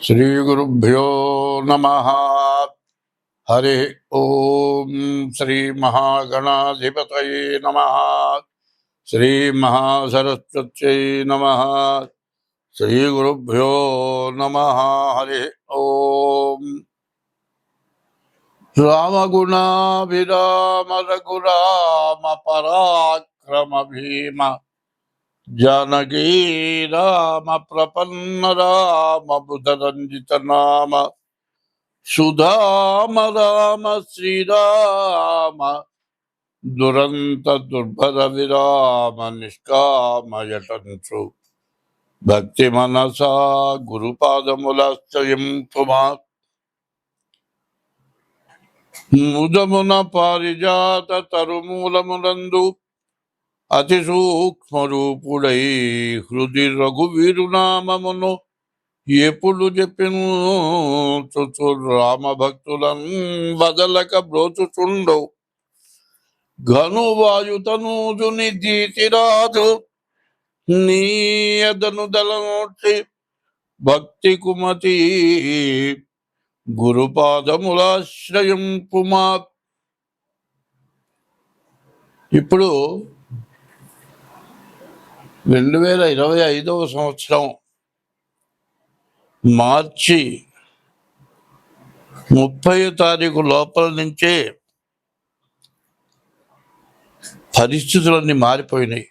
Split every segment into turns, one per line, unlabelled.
श्रीगुरुभ्यो नमः। हरि ओम। श्री महागणाधिपतये नमः। श्री महासरस्वत्यै नमः। श्रीगुरुभ्यो नमः। हरि ओम। रामगुणाभिराम रघुराम पराक्रम भीम जानकी राम प्रपन्न राम बुधरंजित नाम सुधाम राम श्रीराम दुरंत दुर्भर विराम निष्काम यटंसु भक्ति मनसा गुरुपादमुलाश्रयं पुमा मुदमुन पारिजात तरुमूलमुనందు అతి సూక్ష్మ రూపుడై హృది రఘువీరునామమును ఎప్పుడు చెప్పిను రామ భక్తులను వదలక బ్రోచుచుండవు ఘనువాయుతనూజుని దీతిరాజు నీయదను దళనోటి భక్తి కుమతి గురుపాదములాశ్రయం పుమా. ఇప్పుడు 2025 సంవత్సరం మార్చి 30 తారీఖు లోపల నుంచే పరిస్థితులన్నీ మారిపోయినాయి.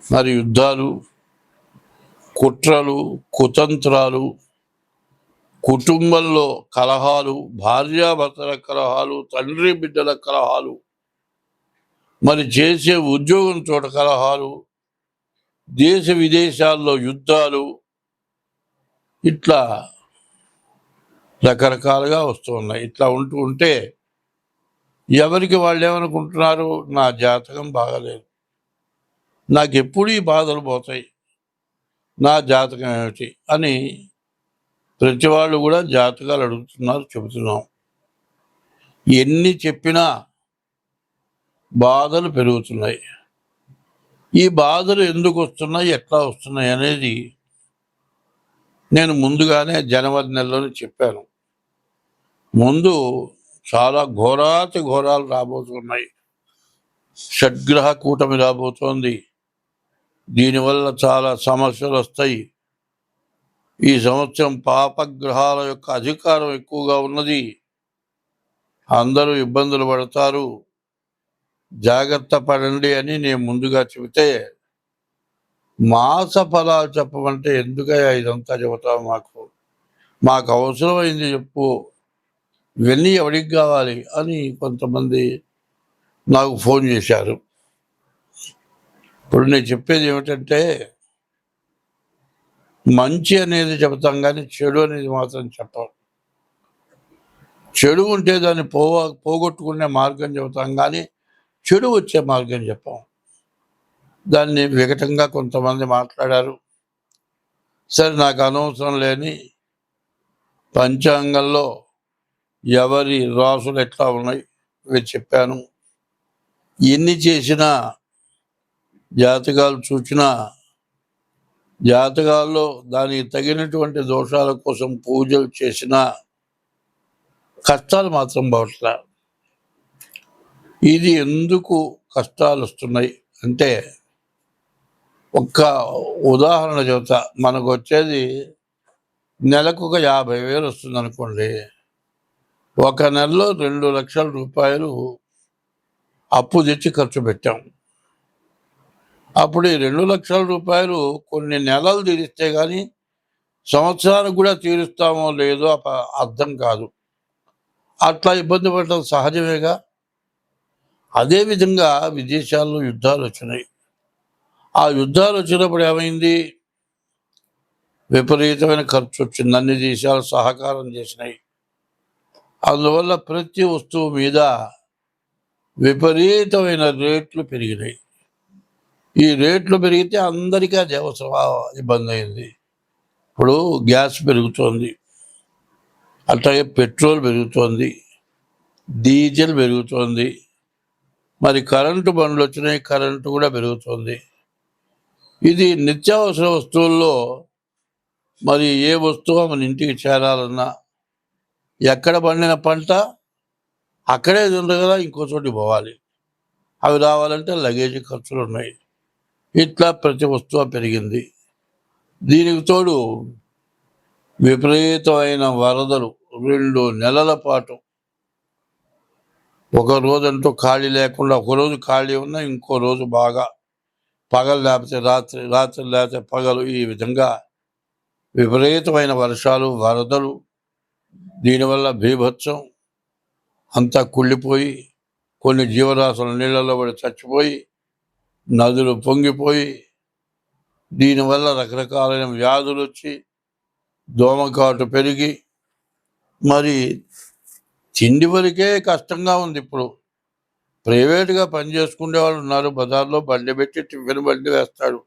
మరి యుద్ధాలు, కుట్రలు, కుతంత్రాలు, కుటుంబంలో కలహాలు, భార్యాభర్తల కలహాలు, తండ్రి బిడ్డల కలహాలు, మరి చేసే ఉద్యోగం చోట కలహాలు, దేశ విదేశాల్లో యుద్ధాలు, ఇట్లా రకరకాలుగా వస్తున్నాయి. ఇట్లా ఉంటే ఎవరికి వాళ్ళు ఏమనుకుంటున్నారు, నా జాతకం బాగలేదు, నాకు ఎప్పుడు ఈ బాధలు పోతాయి, నా జాతకం ఏమిటి అని ప్రతి వాళ్ళు కూడా జాతకాలు అడుగుతున్నారు, చెబుతున్నాం. ఎన్ని చెప్పినా బాధలు పెరుగుతున్నాయి. ఈ బాధలు ఎందుకు వస్తున్నాయి, ఎట్లా వస్తున్నాయి అనేది నేను ముందుగానే జనవరి నెలలోనే చెప్పాను. ముందు చాలా ఘోరాతి ఘోరాలు రాబోతున్నాయి. షడ్గ్రహ కూటమి రాబోతోంది. దీనివల్ల చాలా సమస్యలు వస్తాయి. ఈ సంవత్సరం పాపగ్రహాల యొక్క అధికారం ఎక్కువగా ఉన్నది. అందరూ ఇబ్బందులు పడతారు, జాగ్రత్త పడండి అని నేను ముందుగా చెబితే, మాస ఫలాలు చెప్పమంటే ఎందుకయ్యా ఇదంతా చెబుతావు, మాకు అవసరమైంది చెప్పు, ఇవన్నీ ఎవరికి కావాలి అని కొంతమంది నాకు ఫోన్ చేశారు. ఇప్పుడు నేను చెప్పేది ఏమిటంటే, మంచి అనేది చెబుతాం కానీ చెడు అనేది మాత్రం చెప్పం. చెడు ఉంటే దాన్ని పోగొట్టుకునే మార్గం చెబుతాం కానీ చెడు వచ్చే మార్గం చెప్పాం. దాన్ని వికటంగా కొంతమంది మాట్లాడారు. సరే, నాకు అనవసరం లేని పంచాంగంలో ఎవరి రాసులు ఎట్లా ఉన్నాయి ఇవి చెప్పాను. ఎన్ని చేసినా, జాతకాలు చూసినా, జాతకాల్లో దానికి తగినటువంటి దోషాల కోసం పూజలు చేసినా కష్టాలు మాత్రం పోవట్లా. ఇది ఎందుకు కష్టాలు వస్తున్నాయి అంటే, ఒక్క ఉదాహరణ చెబుతా. మనకు వచ్చేది నెలకు ఒక 50,000 వస్తుంది అనుకోండి. ఒక నెలలో 2 లక్షల రూపాయలు అప్పు తెచ్చి ఖర్చు పెట్టాం. అప్పుడు ఈ 2 లక్షల రూపాయలు కొన్ని నెలలు తీరిస్తే కానీ సంవత్సరానికి కూడా తీరుస్తామో లేదో అర్థం కాదు. అట్లా ఇబ్బంది పడటం సహజమేగా. అదేవిధంగా విదేశాల్లో యుద్ధాలు వచ్చినాయి. ఆ యుద్ధాలు వచ్చినప్పుడు ఏమైంది, విపరీతమైన ఖర్చు వచ్చింది. అన్ని దేశాలు సహకారం చేసినాయి. అందువల్ల ప్రతి వస్తువు మీద విపరీతమైన రేట్లు పెరిగినాయి. ఈ రేట్లు పెరిగితే అందరికీ అది అవసరం, ఇబ్బంది అయింది. ఇప్పుడు గ్యాస్ పెరుగుతోంది, అట్లాగే పెట్రోల్ పెరుగుతోంది, డీజిల్ పెరుగుతోంది, మరి కరెంటు బండ్లు వచ్చినాయి, కరెంటు కూడా పెరుగుతోంది. ఇది నిత్యావసర వస్తువుల్లో మరి ఏ వస్తువు మన ఇంటికి చేరాలన్నా ఎక్కడ పండిన పంట అక్కడే ఉంది కదా, ఇంకో చోటికి పోవాలి. అవి రావాలంటే లగేజీ ఖర్చులు ఉన్నాయి. ఇట్లా ప్రతి వస్తువు పెరిగింది. దీనికి తోడు విపరీతమైన వరదలు 2 నెలల పాటు. ఒక రోజంటూ ఖాళీ లేకుండా, ఒకరోజు ఖాళీ ఉన్నా ఇంకో రోజు బాగా పగలు లేకపోతే రాత్రి, రాత్రి లేకపోతే పగలు, ఈ విధంగా విపరీతమైన వర్షాలు, వరదలు. దీనివల్ల బీభత్సం అంతా కుళ్ళిపోయి, కొన్ని జీవరాశులు నీళ్ళలో పడి చచ్చిపోయి, నదులు పొంగిపోయి, దీనివల్ల రకరకాలైన వ్యాధులు వచ్చి, దోమకాటు పెరిగి, మరి తిండి వరకే కష్టంగా ఉంది. ఇప్పుడు ప్రైవేటుగా పనిచేసుకునే వాళ్ళు ఉన్నారు, బజార్లో బండి పెట్టి టిఫిన్ బండి వేస్తాడు.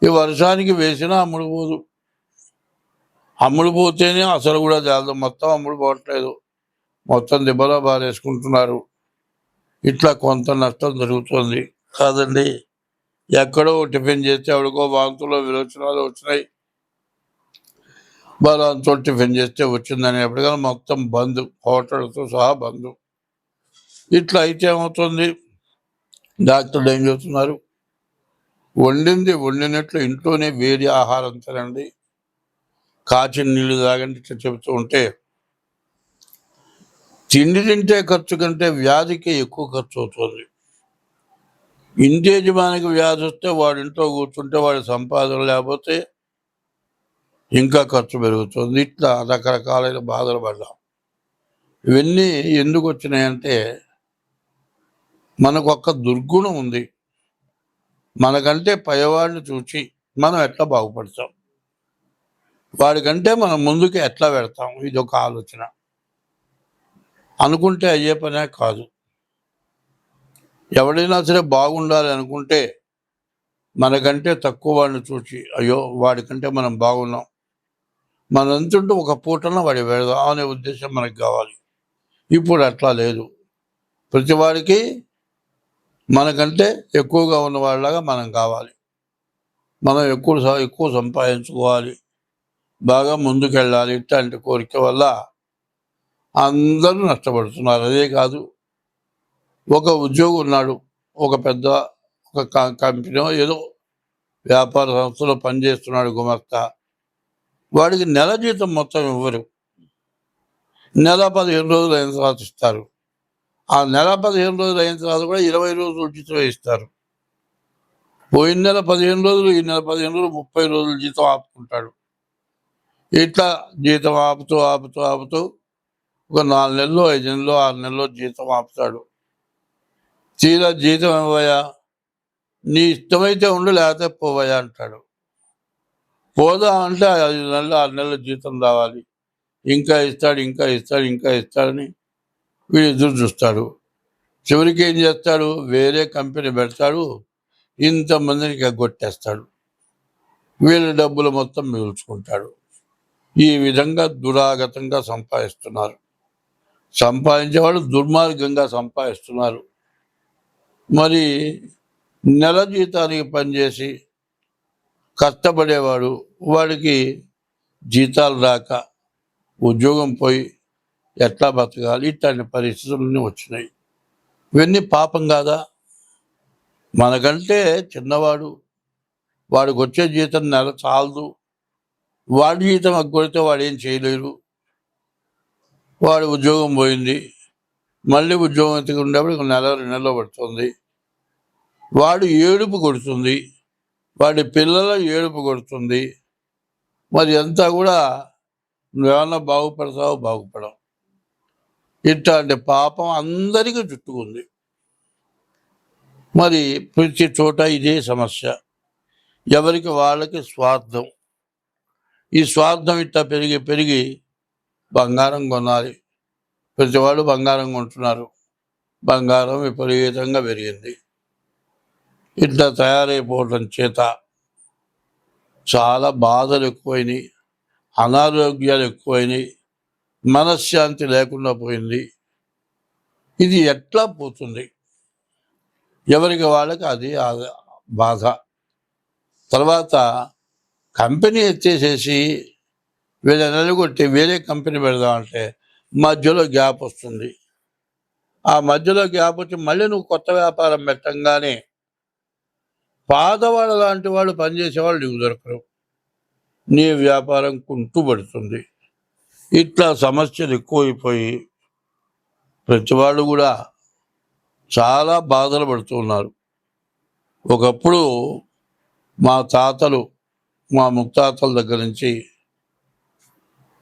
ఈ వర్షానికి వేసినా అమ్ముడు పోదు. అమ్ముడు పోతేనే అసలు కూడా చాలదు, మొత్తం అమ్ముడు పోవట్లేదు, మొత్తం దిబ్బలా బారేసుకుంటున్నారు. ఇట్లా కొంత నష్టం జరుగుతుంది కాదండి. ఎక్కడో టిఫిన్ చేస్తే ఎవరికో వాంతులో విరోచనాలు వచ్చినాయి, బలాంతో టిఫిన్ చేస్తే వచ్చిందని ఎప్పటికైనా మొత్తం బంద్, హోటల్తో సహా బంద్. ఇట్లా అయితే ఏమవుతుంది, డాక్టర్లు ఏం చెబుతున్నారు, వండినట్లు ఇంట్లోనే వేడి ఆహారం తినండి, కాచిన నీళ్లు తాగండి ఇట్లా చెబుతూ ఉంటే, తిండి తింటే ఖర్చు కంటే వ్యాధికి ఎక్కువ ఖర్చు అవుతుంది. ఇంటి యజమానికి వ్యాధి వస్తే వాడి ఇంట్లో కూర్చుంటే వాడి సంపాదన లేకపోతే ఇంకా ఖర్చు పెరుగుతుంది. ఇట్లా రకరకాలైన బాధలు పడ్డాం. ఇవన్నీ ఎందుకు వచ్చినాయంటే, మనకు ఒక్క దుర్గుణం ఉంది. మనకంటే పైవాడిని చూసి మనం ఎట్లా బాగుపడతాం, వాడికంటే మనం ముందుకు ఎట్లా పెడతాం, ఇది ఒక ఆలోచన. అనుకుంటే అయ్యే పనే కాదు. ఎవడైనా సరే బాగుండాలి అనుకుంటే మనకంటే తక్కువ వాడిని చూసి, అయ్యో వాడికంటే మనం బాగున్నాం, మనంతుంటూ ఒక పూటన వాడి పెడదాం అనే ఉద్దేశం మనకు కావాలి. ఇప్పుడు అట్లా లేదు. ప్రతివాడికి మనకంటే ఎక్కువగా ఉన్న వాళ్ళలాగా మనం కావాలి, మనం ఎక్కువ సంపాదించుకోవాలి, బాగా ముందుకెళ్ళాలి. ఇట్లాంటి కోరిక వల్ల అందరూ నష్టపడుతున్నారు. అదే కాదు, ఒక ఉద్యోగి ఉన్నాడు, ఒక పెద్ద ఒక కంపెనీ ఏదో వ్యాపార సంస్థలో పనిచేస్తున్నాడు గుమస్తా, వాడికి నెల జీతం మొత్తం ఇవ్వరు, నెల 15 రోజులు అయిన తర్వాత ఇస్తారు. ఆ నెల 15 రోజులు అయిన తర్వాత కూడా 20 రోజులు జీతం ఇస్తారు. పోయిన నెల 15 రోజులు, ఈ నెల 15 రోజులు, 30 రోజులు జీతం ఆపుకుంటాడు. ఇట్లా జీతం ఆపుతూ ఆపుతూ ఆపుతూ ఒక 4 నెలలు, 5 నెలలు, 6 నెలలు జీతం ఆపుతాడు. తీరా జీతం ఇవ్వయా, నీ ఇష్టమైతే ఉండు లేకపోతే పోవయా అంటాడు. పోదా అంటే 5 నెలలు, 6 నెలల జీతం రావాలి, ఇంకా ఇస్తాడు, ఇంకా ఇస్తాడు, ఇంకా ఇస్తాడని వీడు ఎదురు చూస్తాడు. చివరికి ఏం చేస్తాడు, వేరే కంపెనీ పెడతాడు, ఇంతమందిని ఎగ్గొట్టేస్తాడు, వీళ్ళ డబ్బులు మొత్తం మిగుల్చుకుంటాడు. ఈ విధంగా దురాగతంగా సంపాదిస్తున్నారు. సంపాదించేవాళ్ళు దుర్మార్గంగా సంపాదిస్తున్నారు. మరి నెల జీతానికి పనిచేసి కష్టపడేవాడు, వాడికి జీతాలు రాక ఉద్యోగం పోయి ఎట్లా బతకాలి, ఇట్లాంటి పరిస్థితులన్నీ వచ్చినాయి. ఇవన్నీ పాపం కాదా? మనకంటే చిన్నవాడు, వాడికి వచ్చే జీతం నెల చాలదు, వాడి జీతం అగ్గొడితే వాడు ఏం చేయలేరు, వాడి ఉద్యోగం పోయింది, మళ్ళీ ఉద్యోగం ఎత్తుకు ఉండేప్పుడు నెల 2 నెలలు పడుతుంది, వాడు ఏడుపు కొడుతుంది, వాడి పిల్లల ఏడుపు కొడుతుంది. మరి అంతా కూడా నువ్వేమన్నా బాగుపడతావో బాగుపడవు. ఇట్లాంటి పాపం అందరికీ చుట్టుకుంది. మరి ప్రతి చోట ఇదే సమస్య, ఎవరికి వాళ్ళకి స్వార్థం. ఈ స్వార్థం ఇట్లా పెరిగి పెరిగి బంగారం కొనాలి, ప్రతివాడు బంగారం కొంటున్నారు, బంగారం విపరీతంగా పెరిగింది. ఇట్లా తయారైపోవడం చేత చాలా బాధలు ఎక్కువైనాయి, అనారోగ్యాలు ఎక్కువైనాయి, మనశ్శాంతి లేకుండా పోయింది. ఇది ఎట్లా పోతుంది? ఎవరికి వాళ్ళకి అది బాధ. తర్వాత కంపెనీ ఎత్తేసేసి వీళ్ళ నిలగొట్టి వేరే కంపెనీ పెడదామంటే మధ్యలో గ్యాప్ వస్తుంది. ఆ మధ్యలో గ్యాప్ వచ్చి మళ్ళీ నువ్వు కొత్త వ్యాపారం పెట్టంగానే పాతవాళ్ళ లాంటి వాళ్ళు పనిచేసేవాళ్ళు నీకు దొరకరు. నీ వ్యాపారం కుంటుపడుతుంది. ఇట్లా సమస్యలు ఎక్కువైపోయి ప్రతి వాళ్ళు కూడా చాలా బాధలు పడుతున్నారు. ఒకప్పుడు మా తాతలు, మా ముత్తాతల దగ్గర నుంచి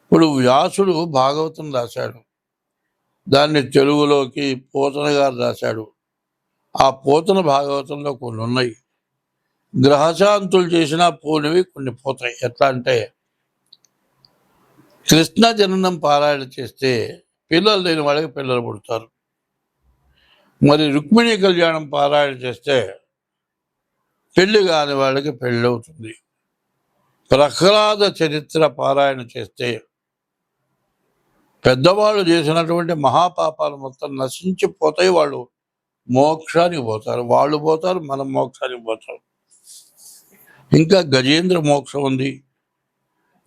ఇప్పుడు వ్యాసుడు భాగవతం రాశాడు. దాన్ని తెలుగులోకి పోతన గారు రాశాడు. ఆ పోతన భాగవతంలో కొన్ని ఉన్నాయి. గ్రహశాంతులు చేసినా పోనివి కొన్ని పోతాయి. ఎట్లా అంటే కృష్ణ జననం పారాయణ చేస్తే పిల్లలు లేని వాళ్ళకి పిల్లలు పుడతారు. మరి రుక్మిణీ కళ్యాణం పారాయణ చేస్తే పెళ్లి కాని వాళ్ళకి పెళ్ళి అవుతుంది. ప్రహ్లాద చరిత్ర పారాయణ చేస్తే పెద్దవాళ్ళు చేసినటువంటి మహాపాపాలు మొత్తం నశించిపోతాయి. వాళ్ళు మోక్షానికి పోతారు. వాళ్ళు పోతారు, మనం మోక్షానికి పోతాం. ఇంకా గజేంద్ర మోక్షం ఉంది.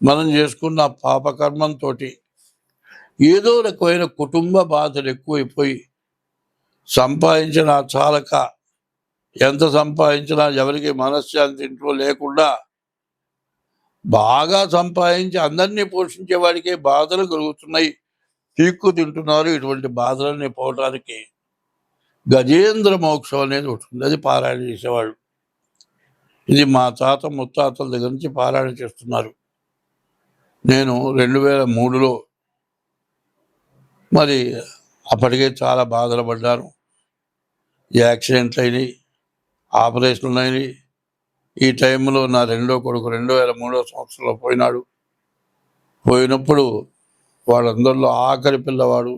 మనం చేసుకున్న పాపకర్మంతో ఏదో రకమైన కుటుంబ బాధలు ఎక్కువైపోయి సంపాదించినా చాలక, ఎంత సంపాదించినా ఎవరికి మనశ్శాంతి ఇంట్లో లేకుండా బాగా సంపాదించి అందరినీ పోషించే వాడికే బాధలు కలుగుతున్నాయి. పీక్కు తింటున్నారు. ఇటువంటి బాధలన్నీ పోవటానికి గజేంద్ర మోక్షం అనేది ఉంటుంది. అది పారాయణ చేసేవాళ్ళు. ఇది మా తాత ముత్తాతల దగ్గర నుంచి పారాయణ చేస్తున్నారు. నేను 2003లో మరి అప్పటికే చాలా బాధలు పడ్డాను. యాక్సిడెంట్లు అయినాయి, ఆపరేషన్లు అయినాయి. ఈ టైంలో నా రెండో కొడుకు 2003 సంవత్సరంలో పోయినాడు. పోయినప్పుడు వాళ్ళందరిలో ఆఖరి పిల్లవాడు,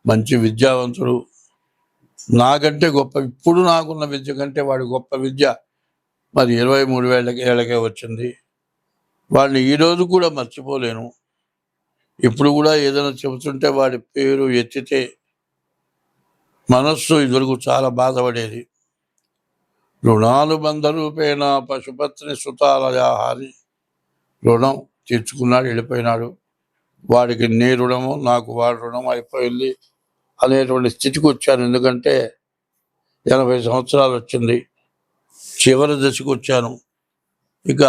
మంచి విద్యావంతుడు, నాకంటే గొప్ప, ఇప్పుడు నాకున్న విద్య కంటే వాడి గొప్ప విద్య మరి 23 ఏళ్ళకే వచ్చింది. వాడిని ఈరోజు కూడా మర్చిపోలేను. ఇప్పుడు కూడా ఏదైనా చెబుతుంటే వాడి పేరు ఎత్తితే మనస్సు ఇదివరకు చాలా బాధపడేది. రుణానుబంధ రూపేణ పశుపత్ని సుతాలయాహారి, రుణం తీర్చుకున్నాడు, వెళ్ళిపోయినాడు. వాడికి నీ రుణము, నాకు వాడి రుణం అయిపోయింది అనేటువంటి స్థితికి వచ్చాను. ఎందుకంటే 80 సంవత్సరాలు వచ్చింది, చివరి దశకు వచ్చాను. ఇక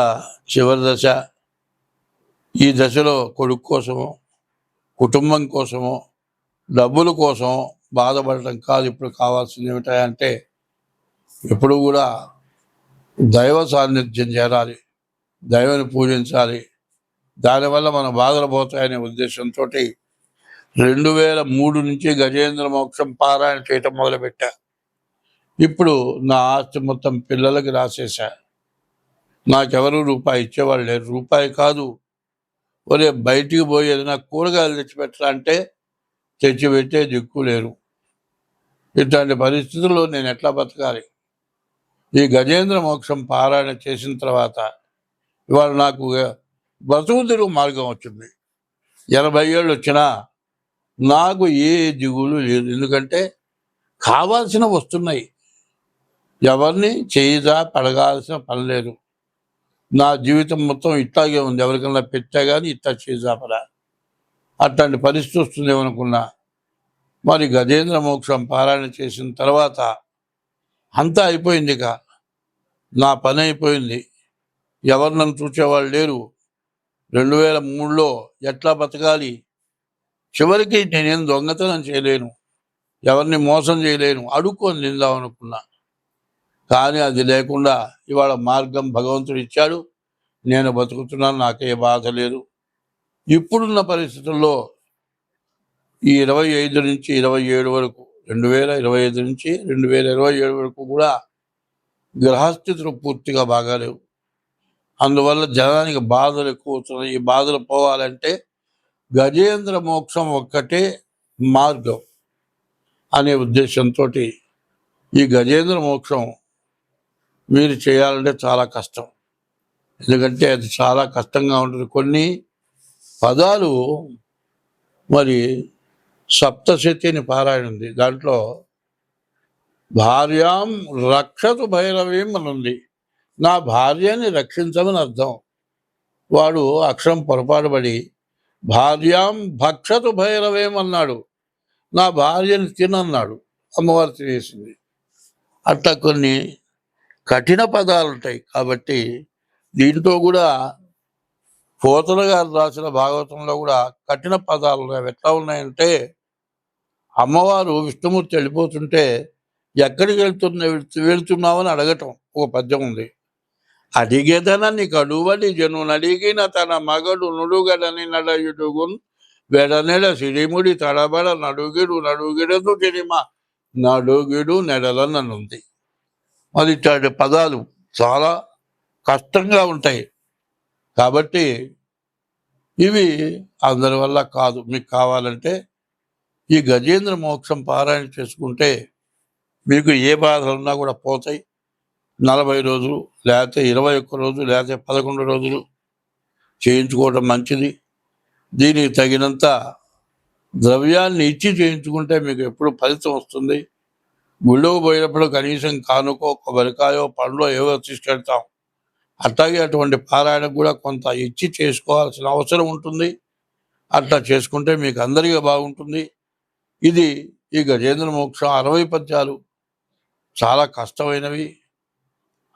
చివరి దశ. ఈ దశలో కొడుకు కోసమో, కుటుంబం కోసమో, డబ్బుల కోసమో బాధపడటం కాదు. ఇప్పుడు కావాల్సింది ఏమిటంటే ఎప్పుడు కూడా దైవ సాన్నిధ్యం చేరాలి, దైవాన్ని పూజించాలి. దానివల్ల మన బాధలు పోతాయనే ఉద్దేశంతో 2003 నుంచి గజేంద్ర మోక్షం పారాయణ చేయటం మొదలుపెట్టా. ఇప్పుడు నా ఆస్తి మొత్తం పిల్లలకి రాసేసా. నాకెవరు రూపాయి ఇచ్చేవాళ్ళు లేరు. రూపాయి కాదు, ఒరే బయటికి పోయి ఏదైనా కూరగాయలు తెచ్చిపెట్టరా అంటే తెచ్చిపెట్టే దిక్కు లేరు. ఇట్లాంటి పరిస్థితుల్లో నేను ఎట్లా బతకాలి? ఈ గజేంద్ర మోక్షం పారాయణ చేసిన తర్వాత ఇవాళ నాకు బతుకు తిరుగు మార్గం వచ్చింది. 80 ఏళ్ళు వచ్చినా నాకు ఏ దిగులు లేదు. ఎందుకంటే కావాల్సిన వస్తున్నాయి. ఎవరిని చేయిదా పడగాల్సిన పని లేదు. నా జీవితం మొత్తం ఇట్లాగే ఉంది. ఎవరికన్నా పెట్టా కానీ ఇట్లా చేజాపరా, అట్లాంటి పరిస్థితి వస్తుందేమనుకున్నా. మరి గజేంద్ర మోక్షం పారాయణ చేసిన తర్వాత అంతా అయిపోయింది. ఇక నా పని అయిపోయింది. ఎవరు నన్ను చూసేవాళ్ళు లేరు. 2003లో ఎట్లా బతకాలి? చివరికి నేనేం దొంగతనం చేయలేను, ఎవరిని మోసం చేయలేను, అడుక్కొని తిందాం అనుకున్నా. కానీ అది లేకుండా ఇవాళ మార్గం భగవంతుడు ఇచ్చాడు. నేను బతుకుతున్నాను, నాకే బాధ లేదు. ఇప్పుడున్న పరిస్థితుల్లో ఈ 25 నుంచి 27 వరకు, 2025 నుంచి 2027 వరకు కూడా గ్రహస్థితులు పూర్తిగా బాగాలేవు. అందువల్ల జనానికి బాధలు ఎక్కువ అవుతున్నాయి. ఈ బాధలు పోవాలంటే గజేంద్ర మోక్షం ఒక్కటే మార్గం అనే ఉద్దేశంతో ఈ గజేంద్ర మోక్షం మీరు చేయాలంటే చాలా కష్టం. ఎందుకంటే అది చాలా కష్టంగా ఉంటుంది. కొన్ని పదాలు మరి సప్తశతి అని పారాయణ ఉంది. దాంట్లో భార్యాం రక్షతు భైరవీం అని ఉంది. నా భార్యని రక్షించమని అర్థం. వాడు అక్షరం పొరపాటు పడి భార్యాం భక్షతు భైరవేమన్నాడు, నా భార్యని తినన్నాడు, అమ్మవారు తినేసింది. అట్లా కొన్ని కఠిన పదాలు ఉంటాయి. కాబట్టి దీంతో కూడా పోతన గారు రాసిన భాగవతంలో కూడా కఠిన పదాలు ఉన్నాయి. అవి ఎట్లా ఉన్నాయంటే, అమ్మవారు విష్ణుమూర్తి వెళ్ళిపోతుంటే ఎక్కడికి వెళ్తున్నావని అడగటం ఒక పద్యం ఉంది. అడిగేదనని కడువని జనునడిగిన తన మగడు నుడుగడని నడయుడుగున్ వెడనెడ సిరిముడి తడబడ నడుగిడు తిరిమ నడుగిడు నెడలనుంది. మరి ఇట్లాంటి పదాలు చాలా కష్టంగా ఉంటాయి. కాబట్టి ఇవి అందరి వల్ల కాదు. మీకు కావాలంటే ఈ గజేంద్ర మోక్షం పారాయణ చేసుకుంటే మీకు ఏ బాధలు ఉన్నా కూడా పోతాయి. 40 రోజులు లేకపోతే 21 రోజులు లేకపోతే 11 రోజులు చేయించుకోవడం మంచిది. దీనికి తగినంత ద్రవ్యాన్ని ఇచ్చి చేయించుకుంటే మీకు ఎప్పుడు ఫలితం వస్తుంది. గుళ్ళోకి పోయినప్పుడు కనీసం కానుకో, కొబ్బరికాయో, పండ్లో ఏవో తీసుకెళ్తాం. అట్లాగే అటువంటి పారాయణకు కూడా కొంత ఇచ్చి చేసుకోవాల్సిన అవసరం ఉంటుంది. అట్లా చేసుకుంటే మీకు అందరికీ బాగుంటుంది. ఇది ఈ గజేంద్ర మోక్షం 60 పద్యాలు చాలా కష్టమైనవి,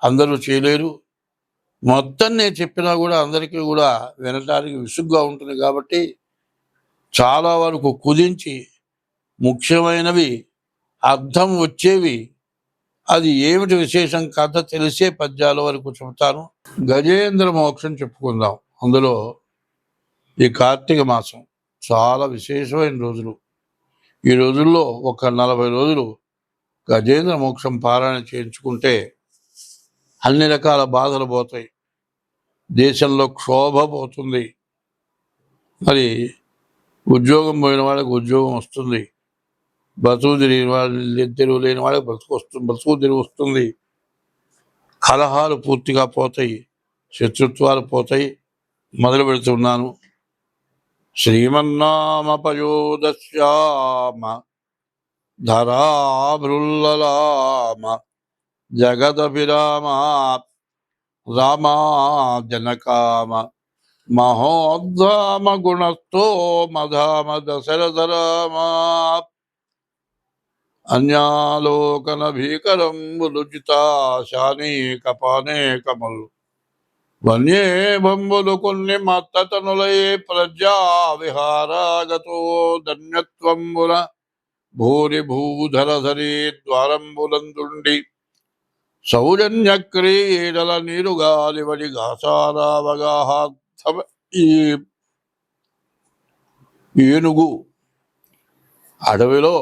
అందరూ చేయలేరు. మొత్తం నేను చెప్పినా కూడా అందరికీ కూడా వినటానికి విసుగ్గా ఉంటుంది. కాబట్టి చాలా వరకు కుదించి ముఖ్యమైనవి, అర్థం వచ్చేవి, అది ఏమిటి విశేషం కథ తెలిసే పద్యాల వరకు చెబుతాను. గజేంద్ర మోక్షం చెప్పుకుందాం. అందులో ఈ కార్తీక మాసం చాలా విశేషమైన రోజులు. ఈ రోజుల్లో ఒక 40 రోజులు గజేంద్ర మోక్షం పారాయణ చేయించుకుంటే అన్ని రకాల బాధలు పోతాయి, దేశంలో క్షోభ పోతుంది, మరి ఉద్యోగం పోయిన వాళ్ళకి ఉద్యోగం వస్తుంది, బతుకు తిరిగిన వాళ్ళు తెరువు లేని వాళ్ళకి బతుకు తిరిగి వస్తుంది, కలహాలు పూర్తిగా పోతాయి, శత్రుత్వాలు పోతాయి. మొదలు పెడుతున్నాను. శ్రీమన్నామ పయోదశ్యామ ధరాభృల్లలామ జగదభిరామ రామా జనకామ మహోద్ధామ గుణస్థో మధామ దశరథరామ అన్యాలోకన భీకరం రుచితా శానీక పానేకములు వన్యే బంబులు కొన్ని మత్తతనులై ప్రజా విహారాగతో ధన్యత్వంబుల భూరి భూధరధరి ద్వారంబులందుండి సౌజన్య క్రీడల నీరుగాలివడి ఘాసారావగాహార్థ ఈ ఏనుగు అడవిలో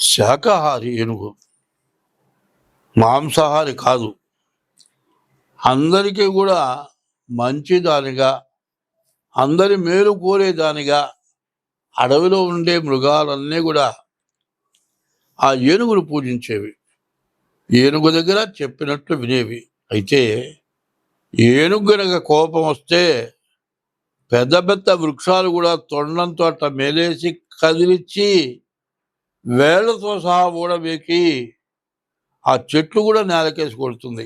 శాకాహారి ఏనుగు, మాంసాహారి కాదు. అందరికీ కూడా మంచిదానిగా, అందరి మేలు కోరేదానిగా అడవిలో ఉండే మృగాలన్నీ కూడా ఆ ఏనుగును పూజించేవి, ఏనుగు దగ్గర చెప్పినట్లు వినేవి. అయితే ఏనుగు గనక కోపం వస్తే పెద్ద పెద్ద వృక్షాలు కూడా తొండంతో అట్లా మేలేసి కదిలిచ్చి వేళ్లతో సహా ఊడబేకి ఆ చెట్లు కూడా నేలకేసి కొడుతుంది.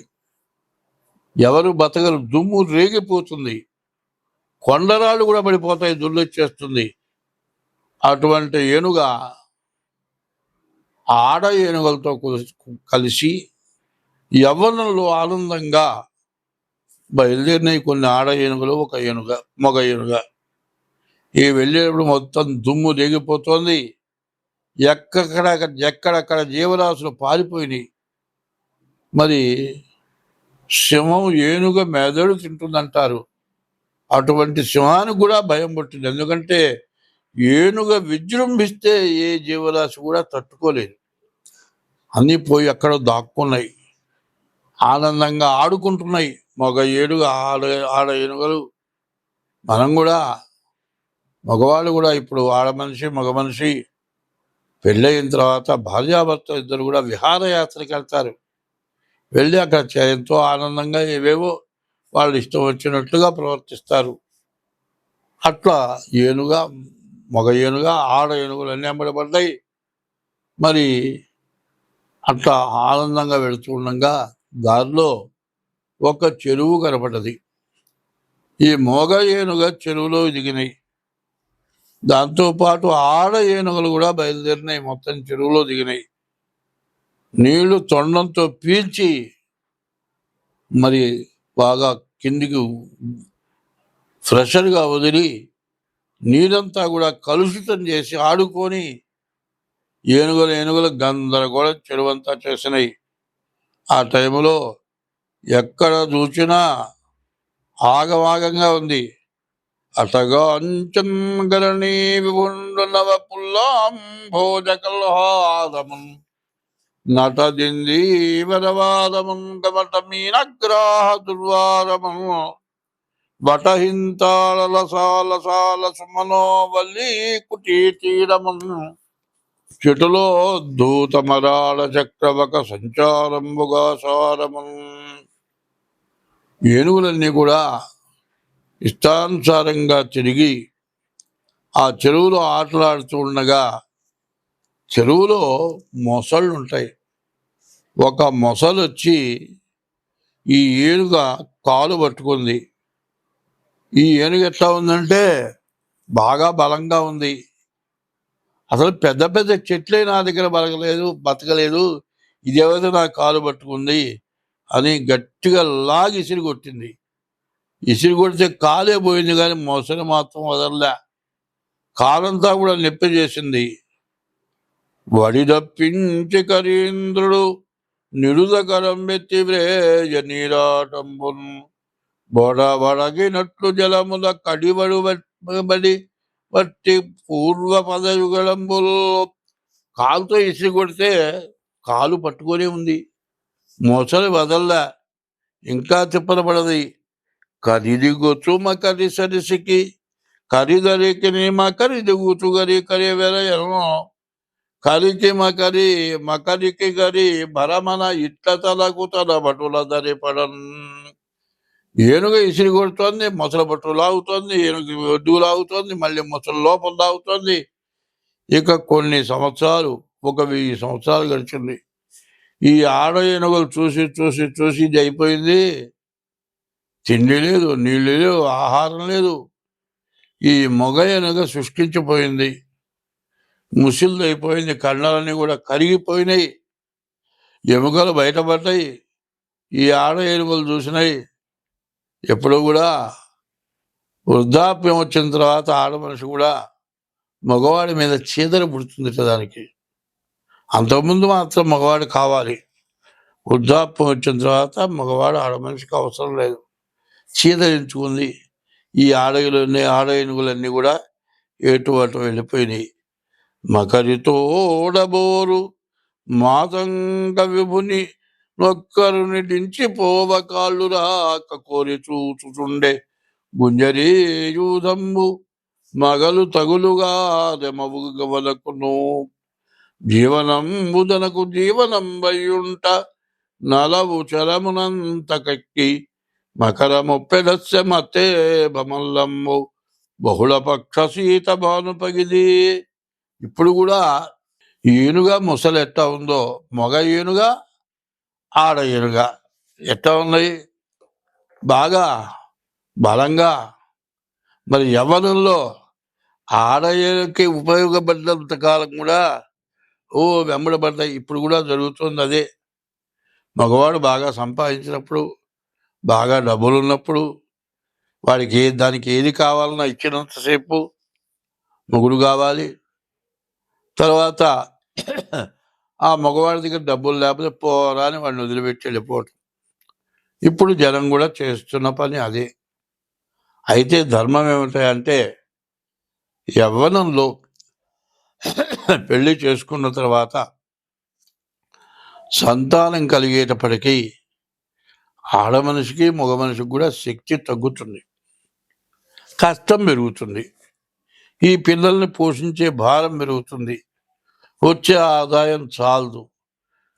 ఎవరు బతకరు, దుమ్ము రేగిపోతుంది, కొండరాళ్ళు కూడా పడిపోతాయి, దుల్లొచ్చేస్తుంది. అటువంటి ఏనుగ ఆడ ఏనుగులతో కలిసి యవ్వనంలో ఆనందంగా బయలుదేరినాయి కొన్ని ఆడ ఏనుగులు, ఒక ఏనుగ, మగ ఏనుగ. ఈ వెళ్ళేటప్పుడు మొత్తం దుమ్ము రేగిపోతుంది, ఎక్కడెక్కడ జీవరాశులు పారిపోయినాయి. మరి సింహం ఏనుగ మెదడు తింటుందంటారు. అటువంటి సింహానికి కూడా భయం పుట్టింది. ఎందుకంటే ఏనుగ విజృంభిస్తే ఏ జీవరాశి కూడా తట్టుకోలేదు. అన్నీ పోయి ఎక్కడో దాక్కున్నాయి, ఆనందంగా ఆడుకుంటున్నాయి మగ ఏనుగ ఆడ ఏనుగలు. మనం కూడా మగవాళ్ళు కూడా ఇప్పుడు ఆడ మనిషి మగ మనిషి పెళ్ళయిన తర్వాత భార్యాభర్త ఇద్దరు కూడా విహారయాత్రకి వెళ్తారు. వెళ్ళి అక్కడ ఎంతో ఆనందంగా ఏవేవో వాళ్ళు ఇష్టం వచ్చినట్లుగా ప్రవర్తిస్తారు. అట్లా ఏనుగా, మగ ఏనుగా, ఆడ ఏనుగులు అన్నీ అమ్మడబడ్డాయి. మరి అట్లా ఆనందంగా వెళుతూ ఉండగా దారిలో ఒక చెరువు కనపడ్డది. ఈ మోగ ఏనుగ చెరువులో దిగినాయి. దాంతోపాటు ఆడ ఏనుగులు కూడా బయలుదేరినాయి, మొత్తం చెరువులో దిగినాయి. నీళ్లు తొండంతో పీల్చి మరి బాగా కిందికి ఫ్రెషర్గా వదిలి నీరంతా కూడా కలుషితం చేసి ఆడుకొని ఏనుగుల గందరగోళం చెరువంతా చేసినాయి. ఆ టైంలో ఎక్కడ చూసినా ఆగమాగంగా ఉంది. అటగా అంచంగరణీ విభుండునవ పుల్లాం భోజకల్హాదమున్ నటదిందీవరవాదమున్ గమట మీనగ్రాహ దుర్వారమున్ వటహింతాళల సాల సాల సుమనోవల్లి కుటీ తీరమున్ చెటులో దూతమరాళ చక్రవక సంచారంబుగా సారమున్. ఏనుగులన్నీ కూడా ఇష్టానుసారంగా తిరిగి ఆ చెరువులో ఆటలాడుతూ ఉండగా చెరువులో మొసళ్ళు ఉంటాయి. ఒక మొసలు వచ్చి ఈ ఏనుగ కాలు పట్టుకుంది. ఈ ఏనుగు ఎట్లా ఉందంటే బాగా బలంగా ఉంది. అసలు పెద్ద పెద్ద చెట్లే నా దగ్గర బతకలేదు, ఇదేవైతే నా కాలు పట్టుకుంది అని గట్టిగా లాగి ఇసిరి కొట్టింది. ఇసిరి కొడితే కాలే పోయింది, కానీ మొసలు మాత్రం వదలలే. కాలంతా కూడా నొప్పి చేసింది. వడిదప్పించి కరీంద్రుడు నిరుదకరం వెత్తి వ్రేజ నీరాటంబున్ బొడబడగినట్లు జలముల కడిబడి బట్టి పూర్వ పదయుగళంబుల్. కాలుతో ఇసిరి కొడితే కాలు పట్టుకొని ఉంది, మొసలి వదల్లా, ఇంకా తిప్పలపడది. కరిదిగొచ్చు మకరి సరిసికి కరిదరికి మకరిదిగుచు గరి కరి వెరయను కరికి మకరికి గరి భరమన ఇట్ల తలకు తల బటుల దరి పడన్. ఏనుగ ఇసిరి కొడుతోంది, మొసల బట్టు లాగుతోంది, ఏనుగు ఒడ్డు లాగుతోంది, మళ్ళీ మొసలు లోపల లాగుతోంది. ఇక కొన్ని సంవత్సరాలు, 1000 సంవత్సరాలు గడిచింది. ఈ ఆడ ఏనుగులు చూసి చూసి చూసి ఇది అయిపోయింది. తిండి లేదు, నీళ్ళు లేవు, ఆహారం లేదు. ఈ మొగ ఏనుగ శుష్కించిపోయింది, ముసిల్ది అయిపోయింది, కళ్ళలన్నీ కూడా కరిగిపోయినాయి, ఎముకలు బయటపడ్డాయి. ఈ ఆడ ఏనుగులు చూసినాయి. ఎప్పుడు కూడా వృద్ధాప్యం వచ్చిన తర్వాత ఆడ మనిషి కూడా మగవాడి మీద చీదర పుడుతుంది దానికి. అంతకుముందు మాత్రం మగవాడు కావాలి, వృద్ధాప్యం వచ్చిన తర్వాత మగవాడు ఆడ మనిషికి అవసరం లేదు. చీదరించుకుంది. ఈ ఆడ ఏనుగులన్నీ కూడా ఎటు అటు వెళ్ళిపోయినాయి. మకరితో ఓడబోరు మాతంగ విభుని నొక్కరుని దించిపోవ కాళ్ళు రాక కోరి చూచుచుండే గుంజరీ యూధంబు మగలు తగులుగా రెమవుగవలకును జీవనంబుదనకు జీవనం వయ్యుంట నలవు చరమునంత కక్కి మకరముప్పెడస్య మతే బమల్లమ్ము బహుళ పక్ష సీత భానుపగిది. ఇప్పుడు కూడా ఏనుగా ముసలు ఎట్టా ఉందో, మగ ఏనుగా ఆడ ఏనుగా ఎట్టా ఉన్నాయి, బాగా బలంగా. మరి యవ్వనంలో ఆడ ఏనుగుకి ఉపయోగపడినంత కాలం కూడా వెంబడబడ్డాయి. ఇప్పుడు కూడా జరుగుతుంది అదే. మగవాడు బాగా సంపాదించినప్పుడు, బాగా డబ్బులు ఉన్నప్పుడు, వాడికి దానికి ఏది కావాలన్నా ఇచ్చినంతసేపు మొగుడు కావాలి. తర్వాత ఆ మగవాడి దగ్గర డబ్బులు లేకపోతే పోరా అని వాడిని వదిలిపెట్టి వెళ్ళిపోవటం. ఇప్పుడు జనం కూడా చేస్తున్న పని అదే. అయితే ధర్మం ఏమిటంటే, యవ్వనంలో పెళ్లి చేసుకున్న తర్వాత సంతానం కలిగేటప్పటికీ ఆడ మనిషికి మగ మనిషికి కూడా శక్తి తగ్గుతుంది, కష్టం పెరుగుతుంది, ఈ పిల్లల్ని పోషించే భారం పెరుగుతుంది, వచ్చే ఆదాయం చాలదు.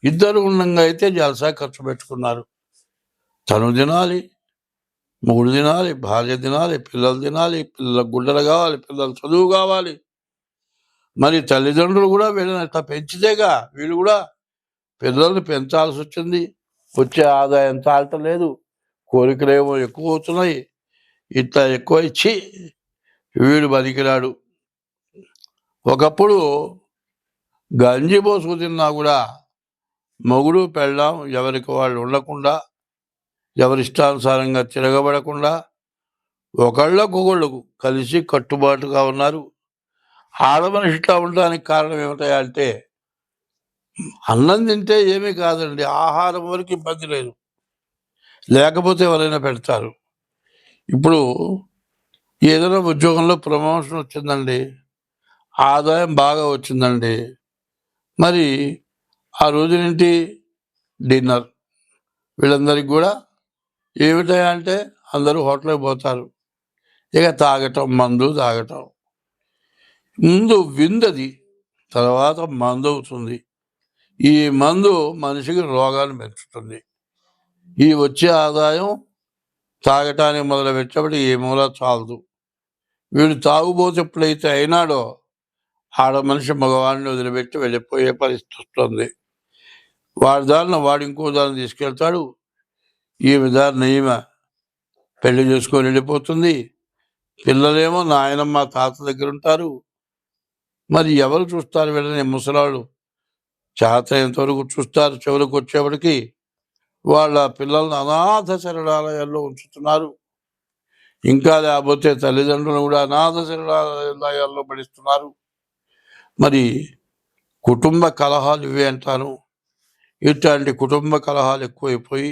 ఇద్దరు ఉండగా అయితే జలసా ఖర్చు పెట్టుకున్నారు. తను తినాలి, మొగుడు తినాలి, భార్య తినాలి, పిల్లలు తినాలి, పిల్లలకు గుడ్డలు కావాలి, పిల్లలు చదువు కావాలి. మరి తల్లిదండ్రులు కూడా వీళ్ళని అట్లా పెంచితేగా వీళ్ళు కూడా పిల్లల్ని పెంచాల్సి వచ్చింది. వచ్చే ఆదాయం చాలటలేదు, కోరికలేమో ఎక్కువ అవుతున్నాయి. ఇట్లా ఎక్కువ ఇచ్చి వీడు బతికిరాడు. ఒకప్పుడు గంజి పోసుకు తిన్నా కూడా మొగుడు పెళ్ళాం ఎవరికి వాళ్ళు ఉండకుండా, ఎవరిష్టానుసారంగా తిరగబడకుండా ఒకళ్ళకొకళ్ళకు కలిసి కట్టుబాటుగా ఉన్నారు. ఆడమనిషి ఇట్లా ఉండడానికి కారణం ఏమిటంటే అన్నం తింటే ఏమీ కాదండి, ఆహారం వరకు ఇబ్బంది లేదు, లేకపోతే ఎవరైనా పెడతారు. ఇప్పుడు ఏదైనా ఉద్యోగంలో ప్రమోషన్ వచ్చిందండి, ఆదాయం బాగా వచ్చిందండి, మరి ఆ రోజు నుండి డిన్నర్ వీళ్ళందరికీ కూడా ఏమిటంటే అందరూ హోటల్కి పోతారు. ఇక తాగటం, మందు తాగటం. ముందు విందది, తర్వాత మందు అవుతుంది. ఈ మందు మనిషికి రోగాన్ని పెంచుతుంది. ఈ వచ్చే ఆదాయం తాగటానికి మొదలుపెట్టేప్పుడు ఏ మూల చాలదు. వీడు తాగుబోతే ఎప్పుడైతే అయినాడో ఆడ మనిషి మగవాడిని వదిలిపెట్టి వెళ్ళిపోయే పరిస్థితి వస్తుంది. వాడి దారిన వాడు ఇంకో దాన్ని తీసుకెళ్తాడు. ఈ విధానం ఈమె పెళ్లి చేసుకొని వెళ్ళిపోతుంది. పిల్లలేమో నాయనమ్మ తాత దగ్గర ఉంటారు. మరి ఎవరు చూస్తారు వీళ్ళని? ముసలాళ్ళు చేతనంత వరకు చూస్తారు. చివరికి వచ్చేప్పటికి వాళ్ళ పిల్లల్ని అనాథ శరణాలయాల్లో ఉంచుతున్నారు. ఇంకా లేకపోతే తల్లిదండ్రులు కూడా అనాథ శరణాలయాల్లో పడిస్తున్నారు. మరి కుటుంబ కలహాలు ఇవే అంటాను. ఇట్లాంటి కుటుంబ కలహాలు ఎక్కువైపోయి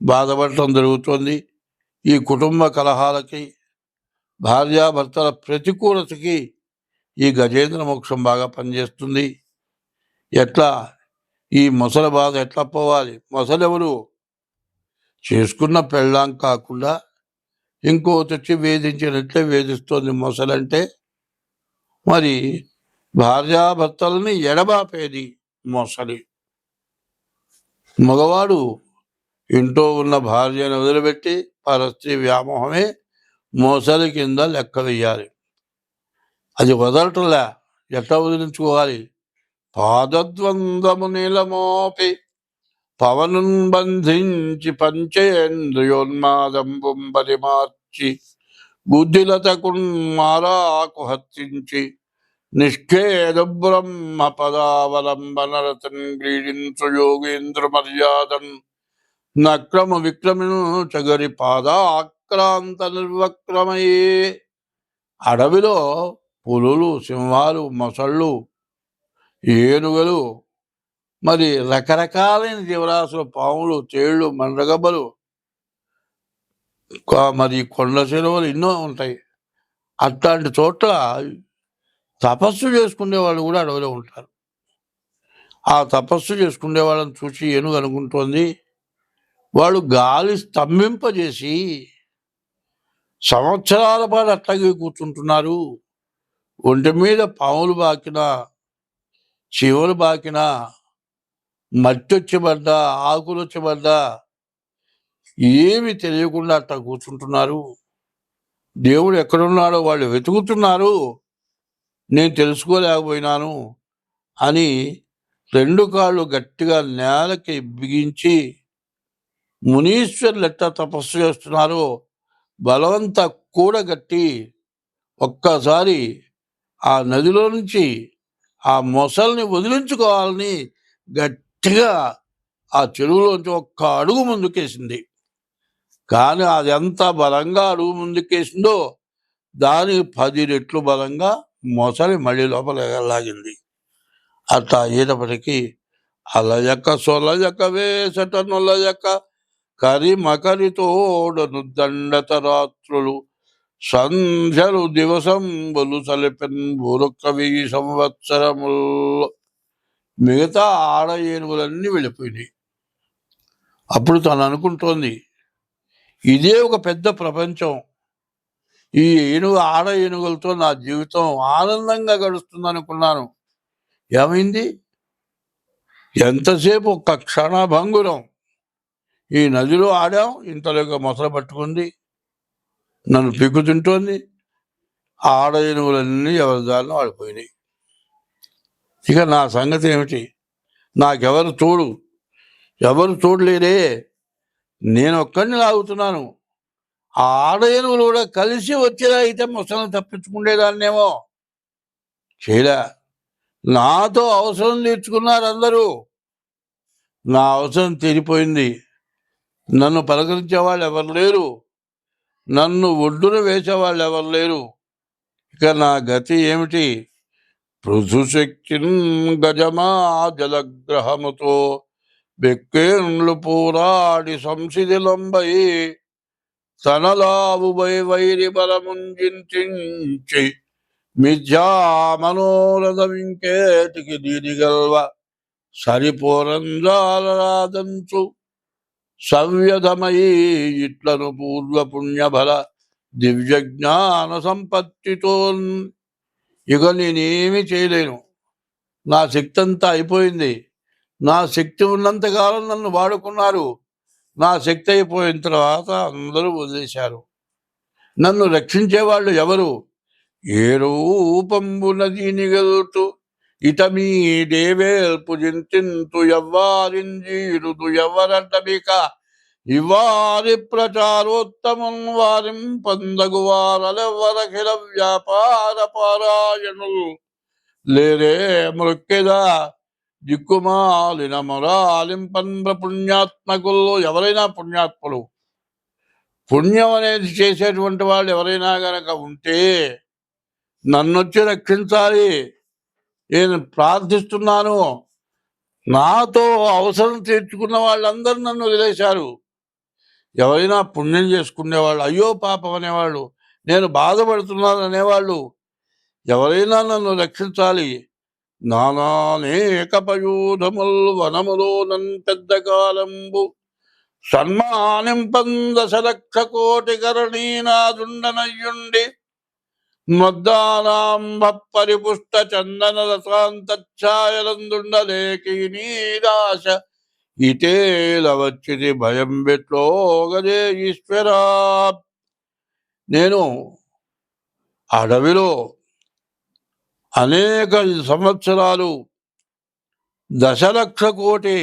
బాధపడటం జరుగుతుంది. ఈ కుటుంబ కలహాలకి, భార్యాభర్తల ప్రతికూలతకి ఈ గజేంద్ర మోక్షం బాగా పనిచేస్తుంది. ఎట్లా ఈ మొసలి బాధ ఎట్లా పోవాలి? మొసలెవరు? చేసుకున్న పెళ్ళాం కాకుండా ఇంకో తెచ్చి వేధించినట్లే వేధిస్తోంది మొసలంటే. మరి భార్యాభర్తలని ఎడబాపేది మొసలి. మగవాడు ఇంట్లో ఉన్న భార్యను వదిలిపెట్టి పరస్త్రీ వ్యామోహమే మొసలి కింద లెక్క వేయాలి. అది వదలటంలే. ఎట్లా వదిలించుకోవాలి? పాదద్వంద్వము నీలమోపి పవనున్ బంధించి పంచేంద్రియోన్మాదంబుం పరిమార్చి బుద్ధిలతకున్ మారాకు హత్తించి నిష్ఖేద బ్రహ్మ పదావలంబనరతన్ క్రీడించు యోగేంద్ర మర్యాదన్ నక్రమ విక్రమిను చగరి పాదాక్రాంత నిర్వక్రమయే. అడవిలో పులులు, సింహాలు, మొసళ్ళు, ఏనుగలు, మరి రకరకాలైన జీవరాశులు, పాములు, తేళ్లు, మండ్రగబ్బలు, మరి కొండ చెరువులు ఎన్నో ఉంటాయి. అట్లాంటి చోట్ల తపస్సు చేసుకునే వాళ్ళు కూడా అడవిలో ఉంటారు. ఆ తపస్సు చేసుకునే వాళ్ళని చూసి ఏనుగు అనుకుంటోంది, వాళ్ళు గాలి స్తంభింపజేసి సంవత్సరాల పాటు అట్లాగే కూర్చుంటున్నారు. ఒంటి మీద పాములు బాకినా, చీమలు బాకినా, మట్టి వచ్చబడ్డా, ఆకులు వచ్చబడ్డా ఏమి తెలియకుండా అట్లా కూర్చుంటున్నారు. దేవుడు ఎక్కడున్నాడో వాళ్ళు వెతుకుతున్నారు, నేను తెలుసుకోలేకపోయినాను అని రెండు కాళ్ళు గట్టిగా నేలకి బిగించి మునీశ్వరులు ఎట్లా తపస్సు చేస్తున్నారో బలవంత కూడగట్టి ఒక్కసారి ఆ నదిలో నుంచి ఆ మొసల్ని వదిలించుకోవాలని గట్టిగా ఆ చెరువులోంచి ఒక్క అడుగు ముందుకేసింది. కానీ అది ఎంత బలంగా అడుగు ముందుకేసిందో దానికి 10 రెట్లు బలంగా మొసలి మళ్ళీ లోపల లాగింది. అట్లా అయ్యేటప్పటికీ అలయక సొలయక వేసట నొలయక కరిమకరి తోడను దండత రాత్రులు సంధ్యలు దివసంబులు సలిపెన్ బురొక్క 1000 సంవత్సరములు. మిగతా ఆడ ఏనుగులన్నీ వెళ్ళిపోయినాయి. అప్పుడు తను అనుకుంటోంది, ఇదే ఒక పెద్ద ప్రపంచం, ఈ ఆడ ఏనుగులతో నా జీవితం ఆనందంగా గడుస్తుంది అనుకున్నాను. ఏమైంది? ఎంతసేపు ఒక్క క్షణభంగురం ఈ నదిలో ఆడాం, ఇంతలోగా మొసలు పట్టుకుంది, నన్ను పిక్కు తింటోంది. ఆడ ఏనుగులన్నీ ఎవరి దారిలో ఆడిపోయినాయి. ఇక నా సంగతి ఏమిటి? నాకెవరు తోడు? ఎవరు తోడులేరే. నేను ఒక్కడిని లాగుతున్నాను. ఆ ఆడ ఏనుగులు కూడా కలిసి వచ్చేలా అయితే ముసలిని తప్పించుకునేదాన్నేమో. చేయలే. నాతో అవసరం తీర్చుకున్నారు అందరూ. నా అవసరం తీరిపోయింది. నన్ను పలకరించే వాళ్ళు ఎవరు లేరు. నన్ను ఒడ్డున వేసేవాళ్ళు ఎవరు లేరు. ఇక నా గతి ఏమిటి? పృథుశక్తిన్ గజమా జలగ్రహముతో బెక్కేండ్లు పోరాడి సంసిదిలంబై తనలావుబై వైరి బలముంజించి మిథ్యా మనోరథమింకేటికి దీనిగల్వ సరిపోరంజాలరాదంచు సవ్యధమయీ ఇట్లను పూర్వ పుణ్యబల దివ్యజ్ఞాన సంపత్తితో ఇక నేనేమీ చేయలేను. నా శక్తి అంతా అయిపోయింది. నా శక్తి ఉన్నంతకాలం నన్ను వాడుకున్నారు. నా శక్తి అయిపోయిన తర్వాత అందరూ వదిలేశారు. నన్ను రక్షించేవాళ్ళు ఎవరు? ఏ రూపంబున దీనిగల్తు ఇతమీ దేవేల్పు జింతింతు ఎవ్వారింజీరుదు ఎవరంటమిక ఇవారి ప్రచారోత్తమం వారిం పొందగు వారలెవ్వరఖిల వ్యాపార పారాయణులు లేరే మృక్కెదా దిక్కుమాలిన మొరాలింపన్ర పుణ్యాత్మకులు. ఎవరైనా పుణ్యాత్ములు, పుణ్యం అనేది చేసేటువంటి వాళ్ళు ఎవరైనా గనక ఉంటే నన్నొచ్చి రక్షించాలి. నేను ప్రార్థిస్తున్నాను. నాతో అవసరం తీర్చుకున్న వాళ్ళందరూ నన్ను వదిలేశారు. ఎవరైనా పుణ్యం చేసుకునేవాళ్ళు, అయ్యో పాపం అనేవాళ్ళు, నేను బాధపడుతున్నాను అనేవాళ్ళు ఎవరైనా నన్ను రక్షించాలి. నానానేకపయూధముల్ వనములో నన్ పెద్ద కాలంబు సన్మానింపందశలక్ష కోటి కరణీనాదుండనయ్యుండి మద్దానాంబ పరిపుష్ట చందన రసాంతఛాయలందుండలేకి నీదాశ ఇటేల వచ్చిది భయం బెట్లో గదే ఈశ్వరా. నేను అడవిలో అనేక సంవత్సరాలు 1,00,00,000 కోటి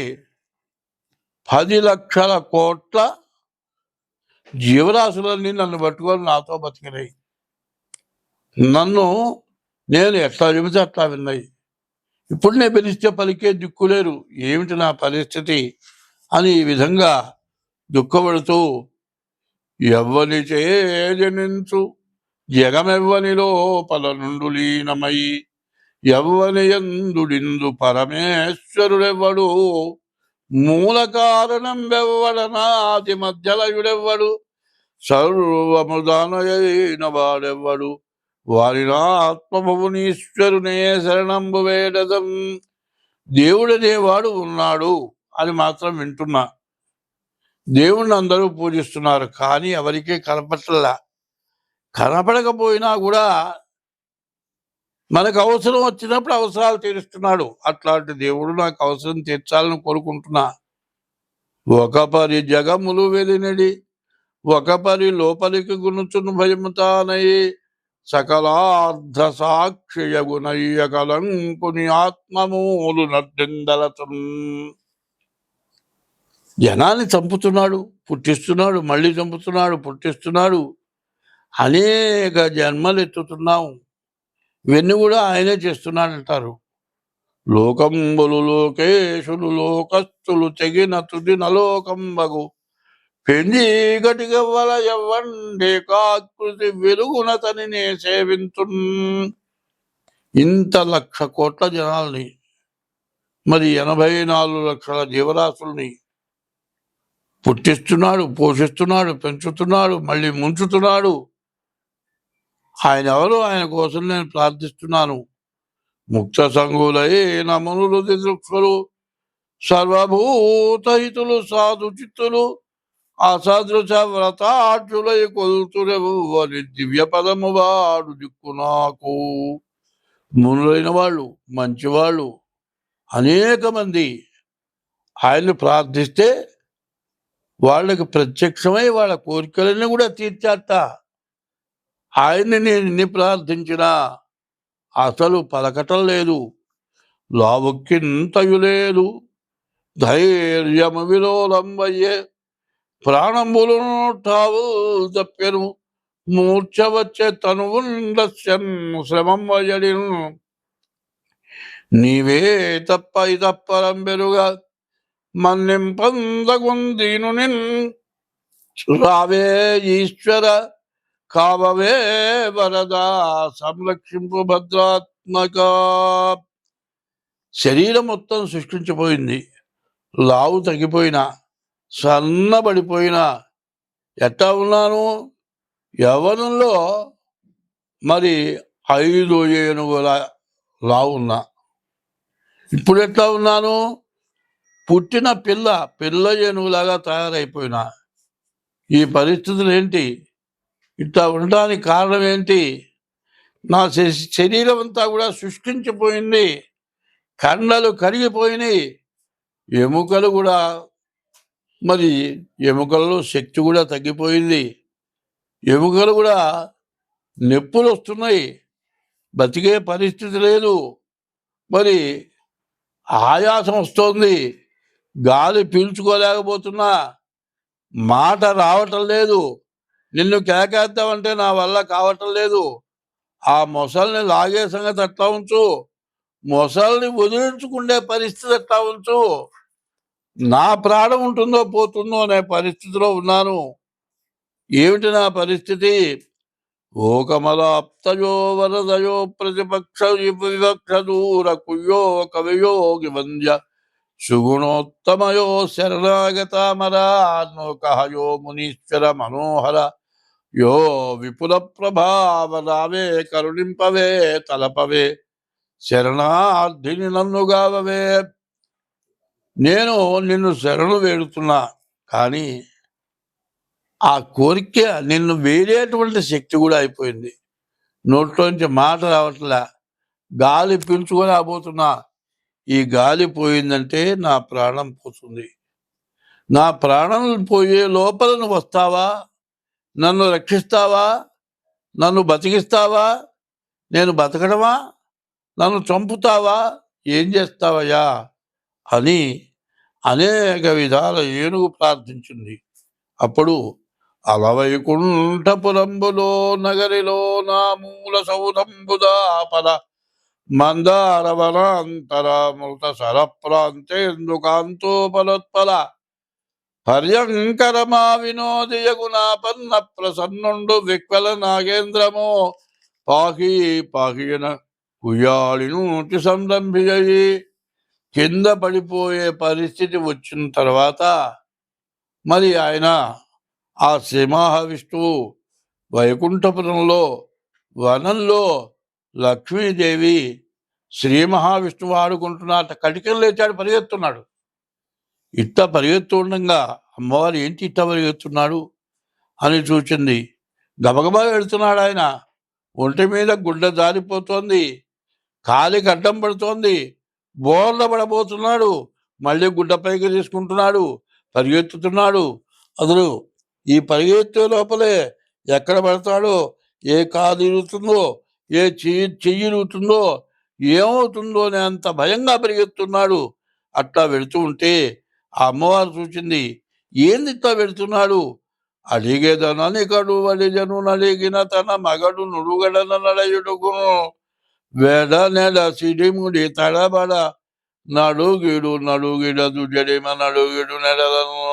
10 లక్షల కోట్ల జీవరాశులన్నీ నన్ను పట్టుకొని నాతో బతికినాయి. నేను ఎట్లా చెబితే అట్లా విన్నాయి. ఇప్పుడు నేను పిలిస్తే పలికే దిక్కులేరు. ఏమిటి నా పరిస్థితి అని ఈ విధంగా దుఃఖపడుతూ ఎవ్వని జనించు జగమెవ్వనిలో పలనుండు లీనమై ఎవ్వని యందుడిందు పరమేశ్వరుడెవ్వడు మూల కారణం వెవ్వడనాది మధ్యలయుడెవ్వడు సర్వముదానయైన వాడెవ్వడు వారినా ఆత్మభువనీశ్వరునే శరణంబు వేడదం. దేవుడనేవాడు ఉన్నాడు అని మాత్రం వింటున్నా. దేవుణ్ణి అందరూ పూజిస్తున్నారు, కానీ ఎవరికీ కనపడలా. కనపడకపోయినా కూడా మనకు అవసరం వచ్చినప్పుడు అవసరాలు తీరుస్తున్నాడు. అట్లాంటి దేవుడు నాకు అవసరం తీర్చాలని కోరుకుంటున్నా. ఒక పరి జగములు వెలినడి ఒక పరి లోపలికి గునుచును భయముతానయి సకలార్ధ సాక్షియగునయ్య కలంకుని ఆత్మమూలు నర్దిందలతం. జనాన్ని చంపుతున్నాడు, పుట్టిస్తున్నాడు, మళ్ళీ చంపుతున్నాడు, పుట్టిస్తున్నాడు. అనేక జన్మలు ఎత్తుతున్నాం. ఇవన్నీ కూడా ఆయనే చేస్తున్నాడంటారు. లోకంబులు లోకేశులు లోకస్తులు తెగిన తుది నలోకంబగు పెంజీగటిగవ్వల ఎవ్వండే కాకృతి వెలుగునతనినే సేవింతున్. ఇంత 1,00,000 కోట్ల జనాల్ని, మరి 84 లక్షల జీవరాశుల్ని పుట్టిస్తున్నాడు, పోషిస్తున్నాడు, పెంచుతున్నాడు, మళ్ళీ ముంచుతున్నాడు. ఆయన ఎవరు? ఆయన కోసం నేను ప్రార్థిస్తున్నాను. ముక్త సంగులైన మునులు దిదృక్షులు సర్వభూతహితులు సాధు చిత్తులు అసదృశ వ్రతాఢ్యులై కొల్తురెవ్వరి దివ్య పదము వాడు దిక్కు నాకు. మునులైన వాళ్ళు, మంచివాళ్ళు అనేక మంది ఆయన్ని ప్రార్థిస్తే వాళ్ళకి ప్రత్యక్షమై వాళ్ళ కోరికలన్నీ కూడా తీర్చాట. ఆయన్ని నేను ఎన్ని ప్రార్థించినా అసలు పలకటం లేదు, లావుక్కింతయు లేదు. ధైర్యము విలోలంబయ్యే ప్రాణంబులను తావు తప్పెను మూర్ఛ వచ్చే తనువుండస్యన్ శ్రమం వయడిను నీవే తప్ప ఇతప్పరం బెరుగా మన్నింపందగుందీను నిన్ రావే ఈశ్వర కావవే వరదా సంరక్షింపు భద్రాత్మక. శరీరం మొత్తం సృష్టించిపోయింది, లావు తగ్గిపోయినా సన్నబడిపోయినా ఎట్టా ఉన్నాను? యవ్వనంలో మరి 5 ఏనుగుల లావు ఉన్నా. ఇప్పుడు ఎట్లా ఉన్నాను? పుట్టిన పిల్ల ఏనుగులాగా తయారైపోయినా. ఈ పరిస్థితులు ఏంటి? ఇట్లా ఉండడానికి కారణం ఏంటి? నా శరీరం అంతా కూడా శుష్కించిపోయింది, కండలు కరిగిపోయినాయి, ఎముకలు కూడా మరి ఎముకల్లో శక్తి కూడా తగ్గిపోయింది, ఎముకలు కూడా నొప్పులు వస్తున్నాయి, బతికే పరిస్థితి లేదు, మరి ఆయాసం వస్తోంది, గాలి పీల్చుకోలేకపోతున్నా, మాట రావటం లేదు, నిన్ను కేకేద్దామంటే నా వల్ల కావటం లేదు. ఆ మొసల్ని లాగే సంగతి ఎట్లా ఉంచు, మొసల్ని వదిలించుకునే పరిస్థితి ఎట్లా ఉంచు, నా ప్రాణం ఉంటుందో పోతుందో అనే పరిస్థితిలో ఉన్నాను. ఏమిటి నా పరిస్థితి? ఓ కమలాప్తయో వరదయో ప్రతిపక్ష వివక్ష దూర కుయ్యో కవియో వంద్య సుగుణోత్తమయో శరణాగతమరాన్మోకహయో మునీశ్వర మనోహర యో విపుల ప్రభావ రావే కరుణింపవే తలపవే శరణార్థిని నన్నుగావవే. నేను నిన్ను శరణు వేడుతున్నా, కానీ ఆ కోరిక నిన్ను వేరేటువంటి శక్తి కూడా అయిపోయింది. నోట్లోంచి మాట రావట్లే, గాలి పీల్చుకొని రాబోతున్నా. ఈ గాలి పోయిందంటే నా ప్రాణం పోతుంది. నా ప్రాణం పోయే లోపల నువ్వు వస్తావా? నన్ను రక్షిస్తావా? నన్ను బతికిస్తావా? నేను బతకడమా? నన్ను చంపుతావా? ఏం చేస్తావయ్యా అని అనేక విధాల ఏనుగు ప్రార్థించింది. అప్పుడు అలవైకుంఠపురంబులో నగరిలో నా మూల సౌధంబుదాపద మందారవనాంతరామృత సరప్రాంతేందుకాంతోపలోత్పల పర్యంకరమా వినోదియగుణాపన్న ప్రసన్నుండు విక్వల నాగేంద్రమో పాహి పాహియన కుయ్యాళి నూటి సంరంభిజయి. కింద పడిపోయే పరిస్థితి వచ్చిన తర్వాత మరి ఆయన ఆ శ్రీ మహావిష్ణువు వైకుంఠపురంలో వనంలో లక్ష్మీదేవి శ్రీ మహావిష్ణువు ఆడుకుంటున్నట్ట కటికలు లేచాడు, పరిగెత్తున్నాడు. ఇట్ట పరిగెత్తుండగా అమ్మవారు ఏంటి ఇట్ట పరిగెత్తున్నాడు అని చూచింది. గబగబా వెళుతున్నాడు ఆయన. ఒంటి మీద గుడ్డ జారిపోతోంది, కాలికి అడ్డం పడుతోంది, బోర్ల పడబోతున్నాడు, మళ్ళీ గుడ్డ పైకి తీసుకుంటున్నాడు, పరిగెత్తుతున్నాడు. అసలు ఈ పరిగెత్తే లోపలే ఎక్కడ పడతాడో, ఏ కాలు ఇరుగుతుందో, ఏ చెయ్యి ఇరుగుతుందో, ఏమవుతుందో అని అంత భయంగా పరిగెత్తున్నాడు. అట్లా వెళుతూ ఉంటే ఆ అమ్మవారు చూసింది. ఏంది ఇట్లా వెళుతున్నాడు? అడిగేదననికడు వడిజను నలిగిన తన మగడు నుడుగడన నడయుడుకును వేడ నెల సిడిముడి తడబడ నడుగిడు నడుగిడదు జడిమ నడుగిడు నెడలను.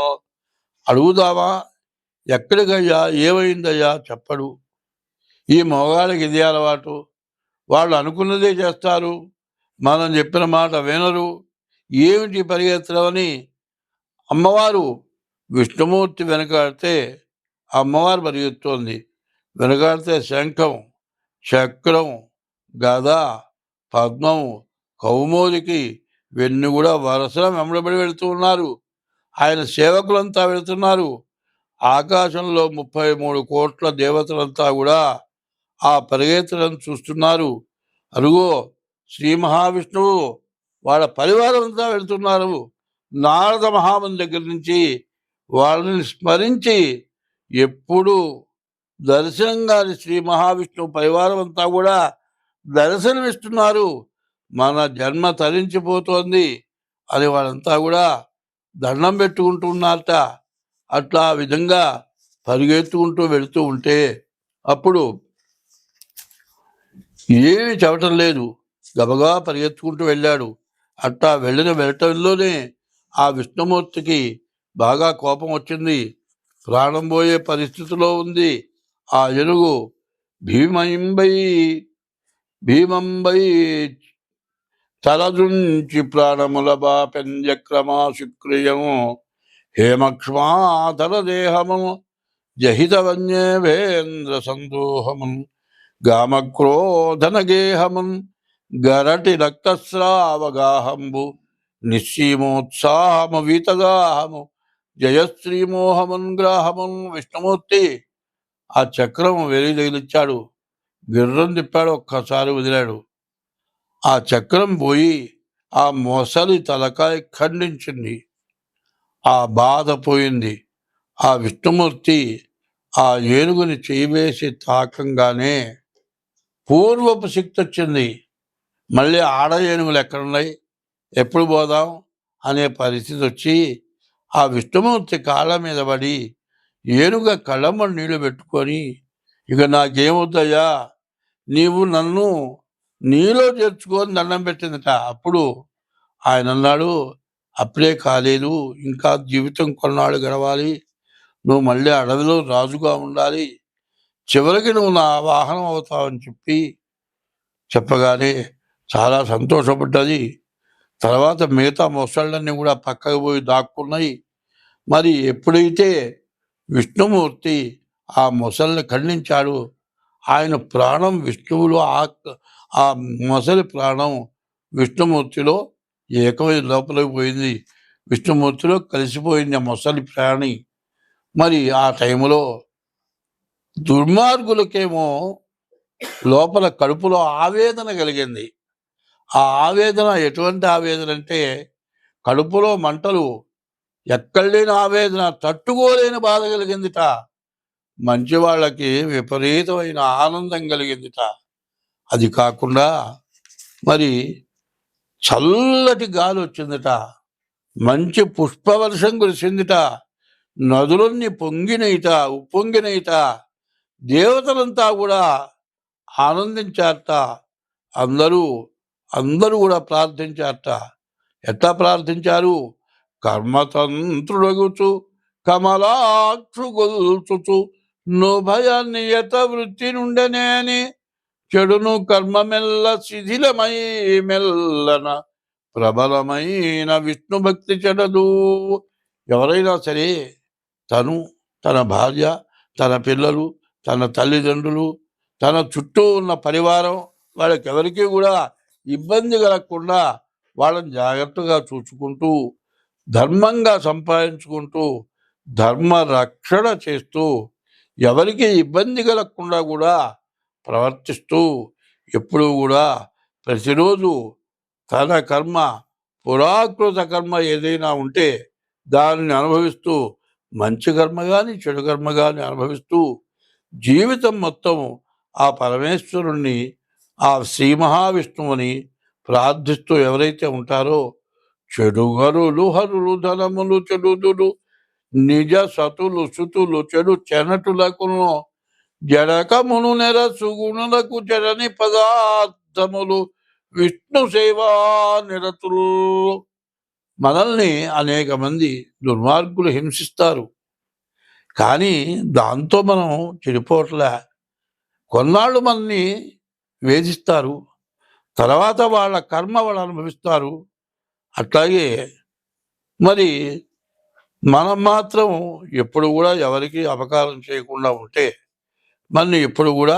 అడుగుదామా? ఎక్కడికయ్యా, ఏమైందయ్యా చెప్పడు. ఈ మోగాళ్ళకి ఇది అలవాటు, వాళ్ళు అనుకున్నదే చేస్తారు, మనం చెప్పిన మాట వినరు. ఏమిటి పరిగెత్తడం అని అమ్మవారు విష్ణుమూర్తి వెనకాడితే అమ్మవారు పరిగెత్తుతోంది. వెనకాడితే శంఖం, చక్రం, గద, పద్మం, కౌమోదికి ఇవన్నీ కూడా వరుసగా వెంబడబడి వెళుతూ ఉన్నారు. ఆయన సేవకులంతా వెళుతున్నారు. ఆకాశంలో 33 కోట్ల దేవతలంతా కూడా ఆ పరిగెత్తడం చూస్తున్నారు. అరుగో శ్రీ మహావిష్ణువు వాళ్ళ పరివారం అంతా వెళుతున్నారు. నారద మహాముని దగ్గర నుంచి వాళ్ళని స్మరించి ఎప్పుడు దర్శనంగా శ్రీ మహావిష్ణువు పరివారం అంతా కూడా దర్శనమిస్తున్నారు. మన జన్మ తరించిపోతోంది అని వాళ్ళంతా కూడా దండం పెట్టుకుంటున్నారట. అట్లా ఆ విధంగా పరిగెత్తుకుంటూ వెళుతూ ఉంటే అప్పుడు ఏమీ చెప్పటం లేదు, గబగా పరిగెత్తుకుంటూ వెళ్ళాడు. అట్లా వెళ్ళటంలోనే ఆ విష్ణుమూర్తికి బాగా కోపం వచ్చింది. ప్రాణం పోయే పరిస్థితిలో ఉంది. ఆ ఏనుగు భీమంబై తలదుంచి ప్రాణముల బాపెంజక్రమా శుక్రియము హేమక్ష్మాధర దేహము జహితవన్యేభేంద్ర సందోహమున్ గామక్రోధనగేహమున్ గరటి రక్తస్రావగాహంబు నిశ్చీమోత్సాహము వీతగాహము జయశ్రీమోహమున్ గ్రాహమున్. విష్ణుమూర్తి ఆ చక్రం వెలిగిచ్చాడు, గిర్రం తిప్పాడు, ఒక్కసారి వదిలాడు. ఆ చక్రం పోయి ఆ మొసలి తలకాయ ఖండించింది. ఆ బాధ పోయింది. ఆ విష్ణుమూర్తి ఆ ఏనుగుని చేయవేసి తాకంగానే పూర్వపు శక్తి వచ్చింది. మళ్ళీ ఆడ ఏనుగులు ఎక్కడున్నాయి, ఎప్పుడు పోదాం అనే పరిస్థితి వచ్చి ఆ విష్ణుమూర్తి కాళ్ళ మీద పడి ఏనుగ కళ్ళమ్మ నీళ్లు పెట్టుకొని, ఇక నాకేమవుతాయా, నీవు నన్ను నీలో చేర్చుకొని దండం పెట్టిందట. అప్పుడు ఆయన అన్నాడు, అప్పుడే కాలేదు, ఇంకా జీవితం కొన్నాళ్ళు గడవాలి, నువ్వు మళ్ళీ అడవిలో రాజుగా ఉండాలి, చివరికి నువ్వు నా వాహనం అవుతావని చెప్పగానే చాలా సంతోషపడ్డది. తర్వాత మిగతా మొసళ్ళన్నీ కూడా పక్కకు పోయి దాక్కున్నాయి. మరి ఎప్పుడైతే విష్ణుమూర్తి ఆ మొసలిని ఖండించాడు, ఆయన ప్రాణం విష్ణువులో ఆ మొసలి ప్రాణం విష్ణుమూర్తిలో ఏకమై లోపలికి పోయింది. విష్ణుమూర్తిలో కలిసిపోయింది ఆ మొసలి ప్రాణి. మరి ఆ టైంలో దుర్మార్గులకేమో లోపల కడుపులో ఆవేదన కలిగింది. ఆ ఆవేదన ఎటువంటి ఆవేదన అంటే కడుపులో మంటలు, ఎక్కడ లేని ఆవేదన, తట్టుకోలేని బాధ కలిగిందిట. మంచి వాళ్ళకి విపరీతమైన ఆనందం కలిగిందిట. అది కాకుండా మరి చల్లటి గాలి వచ్చిందిట, మంచి పుష్పవర్షం కురిసిందిట, నదులన్నీ పొంగినయిట, ఉప్పొంగినయిట. దేవతలంతా కూడా ఆనందించారట. అందరూ కూడా ప్రార్థించారట. ఎట్లా ప్రార్థించారు? కర్మతంత్రుడగుచు కమలాక్షు గొల్చుచు నోభయ నియత వృత్తి నుండనేని చెడును కర్మమెల్ల శిథిలమై మెల్లన ప్రబలమైన విష్ణు భక్తి చెడదు. ఎవరైనా సరే తను, తన భార్య, తన పిల్లలు, తన తల్లిదండ్రులు, తన చుట్టూ ఉన్న పరివారం, వాళ్ళకెవరికీ కూడా ఇబ్బంది కలగకుండా వాళ్ళని జాగ్రత్తగా చూసుకుంటూ, ధర్మంగా సంపాదించుకుంటూ, ధర్మ రక్షణ చేస్తూ, ఎవరికి ఇబ్బంది కలగకుండా కూడా ప్రవర్తిస్తూ, ఎప్పుడూ కూడా ప్రతిరోజు తన కర్మ, పురాకృత కర్మ ఏదైనా ఉంటే దానిని అనుభవిస్తూ, మంచి కర్మ కానీ చెడు కర్మ కానీ అనుభవిస్తూ, జీవితం మొత్తం ఆ పరమేశ్వరుణ్ణి, ఆ శ్రీ మహావిష్ణువుని ప్రార్థిస్తూ ఎవరైతే ఉంటారో, చెడుగరులు హరులు ధనములు చెడుదులు నిజ సతులు సుతులు చెడు చెనటులకును జడకమును నెర సుగుణులకు జడని పదార్థములు విష్ణు సేవా నిరతులు. మనల్ని అనేక మంది దుర్మార్గులు హింసిస్తారు, కానీ దాంతో మనం చెడిపోవట్లే. కొన్నాళ్ళు మనల్ని వేధిస్తారు, తర్వాత వాళ్ళ కర్మ వాళ్ళు అనుభవిస్తారు. అట్లాగే మరి మనం మాత్రం ఎప్పుడు కూడా ఎవరికి అపకారం చేయకుండా ఉంటే మనని ఎప్పుడు కూడా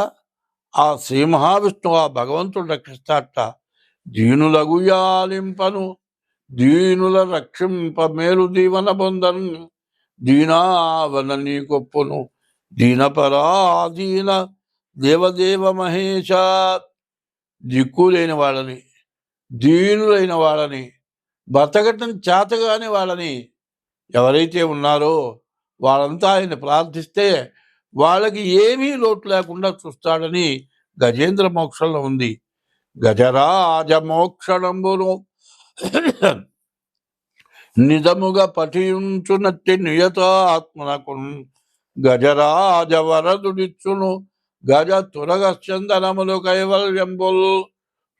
ఆ శ్రీ మహావిష్ణువు, ఆ భగవంతుడు రక్షిస్తాట. దీనులగు యాలింపను దీనుల రక్షింప మేలు దీవన పొందను దీనావన నీ గొప్పను దీనపరాధీన దేవదేవ మహేశ. దిక్కులేని వాళ్ళని, దీనులైన వాళ్ళని, బతకటం చేతగాని వాళ్ళని ఎవరైతే ఉన్నారో వాళ్ళంతా ఆయన ప్రార్థిస్తే వాళ్ళకి ఏమీ లోటు లేకుండా చూస్తాడని గజేంద్ర మోక్షంలో ఉంది. గజరాజ మోక్షణంబును నిజముగా పఠించునట్టి నియత ఆత్మనకు గజరాజవరదుడిచ్చును గజ తురగ చందనములు కైవల్యంబుల్.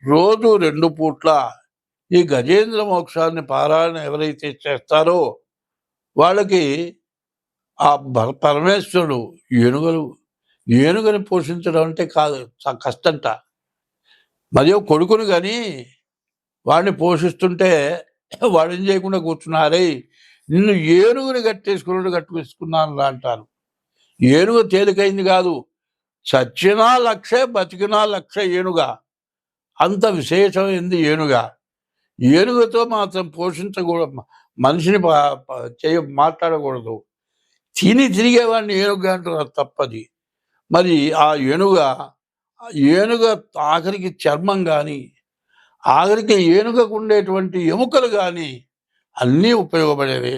రోజు 2 పూట్ల ఈ గజేంద్ర మోక్షాన్ని పారాయణ ఎవరైతే చేస్తారో వాళ్ళకి ఆ పరమేశ్వరుడు ఏనుగని పోషించడం అంటే కాదు, కష్టంట. మరియు కొడుకును కానీ వాడిని పోషిస్తుంటే వాడిని చేయకుండా కూర్చున్నారే, నిన్ను ఏనుగుని కట్టువేసుకున్నాను అంటారు. ఏనుగు తేలికైంది కాదు, చచ్చినా లక్షే బతికినా లక్ష ఏనుగా. అంత విశేషమైంది ఏనుగా. ఏనుగుతో మాత్రం పోషించకూడదు, మనిషిని మాట్లాడకూడదు. తిరిగేవాడిని ఏనుగు అంటున్నారు, తప్పది. మరి ఆ ఏనుగ ఆఖరికి చర్మం కానీ, ఆఖరికి ఏనుగకు ఉండేటువంటి ఎముకలు కానీ అన్నీ ఉపయోగపడేవి.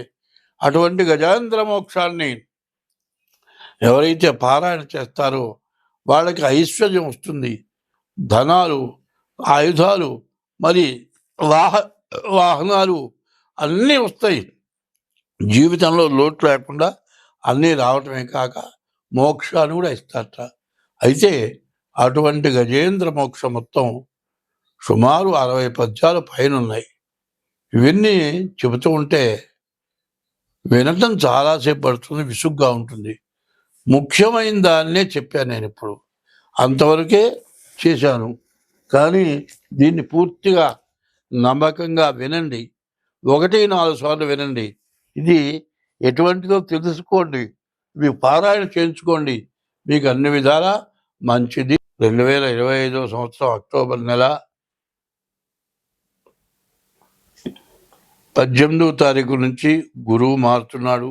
అటువంటి గజేంద్ర మోక్షాన్ని ఎవరైతే పారాయణ చేస్తారో వాళ్ళకి ఐశ్వర్యం వస్తుంది, ధనాలు, ఆయుధాలు, మరి వాహనాలు అన్నీ వస్తాయి. జీవితంలో లోటు లేకుండా అన్నీ రావటమే కాక మోక్షాన్ని కూడా ఇస్తారట. అయితే అటువంటి గజేంద్ర మోక్షం మొత్తం సుమారు 60 పద్యాల పైన ఉన్నాయి. ఇవన్నీ చెబుతూ ఉంటే వినటం చాలాసేపు పడుతుంది, విసుగ్గా ఉంటుంది. ముఖ్యమైన దాన్నే చెప్పాను నేను ఇప్పుడు, అంతవరకే చేశాను. కానీ దీన్ని పూర్తిగా నమ్మకంగా వినండి, 1-4 సార్లు వినండి. ఇది ఎటువంటిదో తెలుసుకోండి, మీకు పారాయణ చేయించుకోండి, మీకు అన్ని విధాలా మంచిది. 2025 సంవత్సరం అక్టోబర్ నెల 18వ తారీఖు నుంచి గురువు మారుతున్నాడు.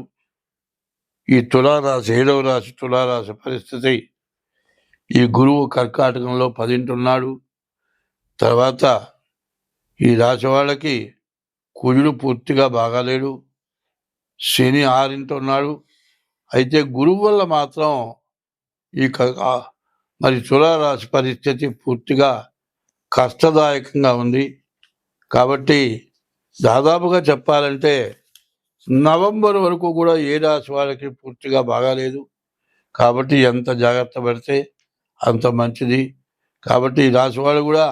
ఈ తులారాశి 7వ రాశి తులారాశి పరిస్థితి, ఈ గురువు కర్కాటకంలో 10 ఉన్నాడు. తర్వాత ఈ రాశి వాళ్ళకి కుజుడు పూర్తిగా బాగాలేడు, శని 6 ఉన్నాడు. అయితే గురువు వల్ల మాత్రం ఈ మరి తులారాశి పరిస్థితి పూర్తిగా కష్టదాయకంగా ఉంది. కాబట్టి దాదాపుగా చెప్పాలంటే నవంబర్ వరకు కూడా ఏ రాశి వాళ్ళకి పూర్తిగా బాగాలేదు. కాబట్టి ఎంత జాగ్రత్త పడితే అంత మంచిది. కాబట్టి ఈ రాశి వాళ్ళు కూడా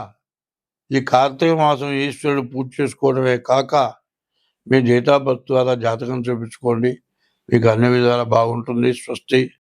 ఈ కార్తీక మాసం ఈశ్వరుడు పూజ చేసుకోవడమే కాక మీ డేట్ ఆఫ్ బర్త్ ద్వారా జాతకం చూపించుకోండి, మీకు అన్ని విధాలా బాగుంటుంది. స్వస్తి.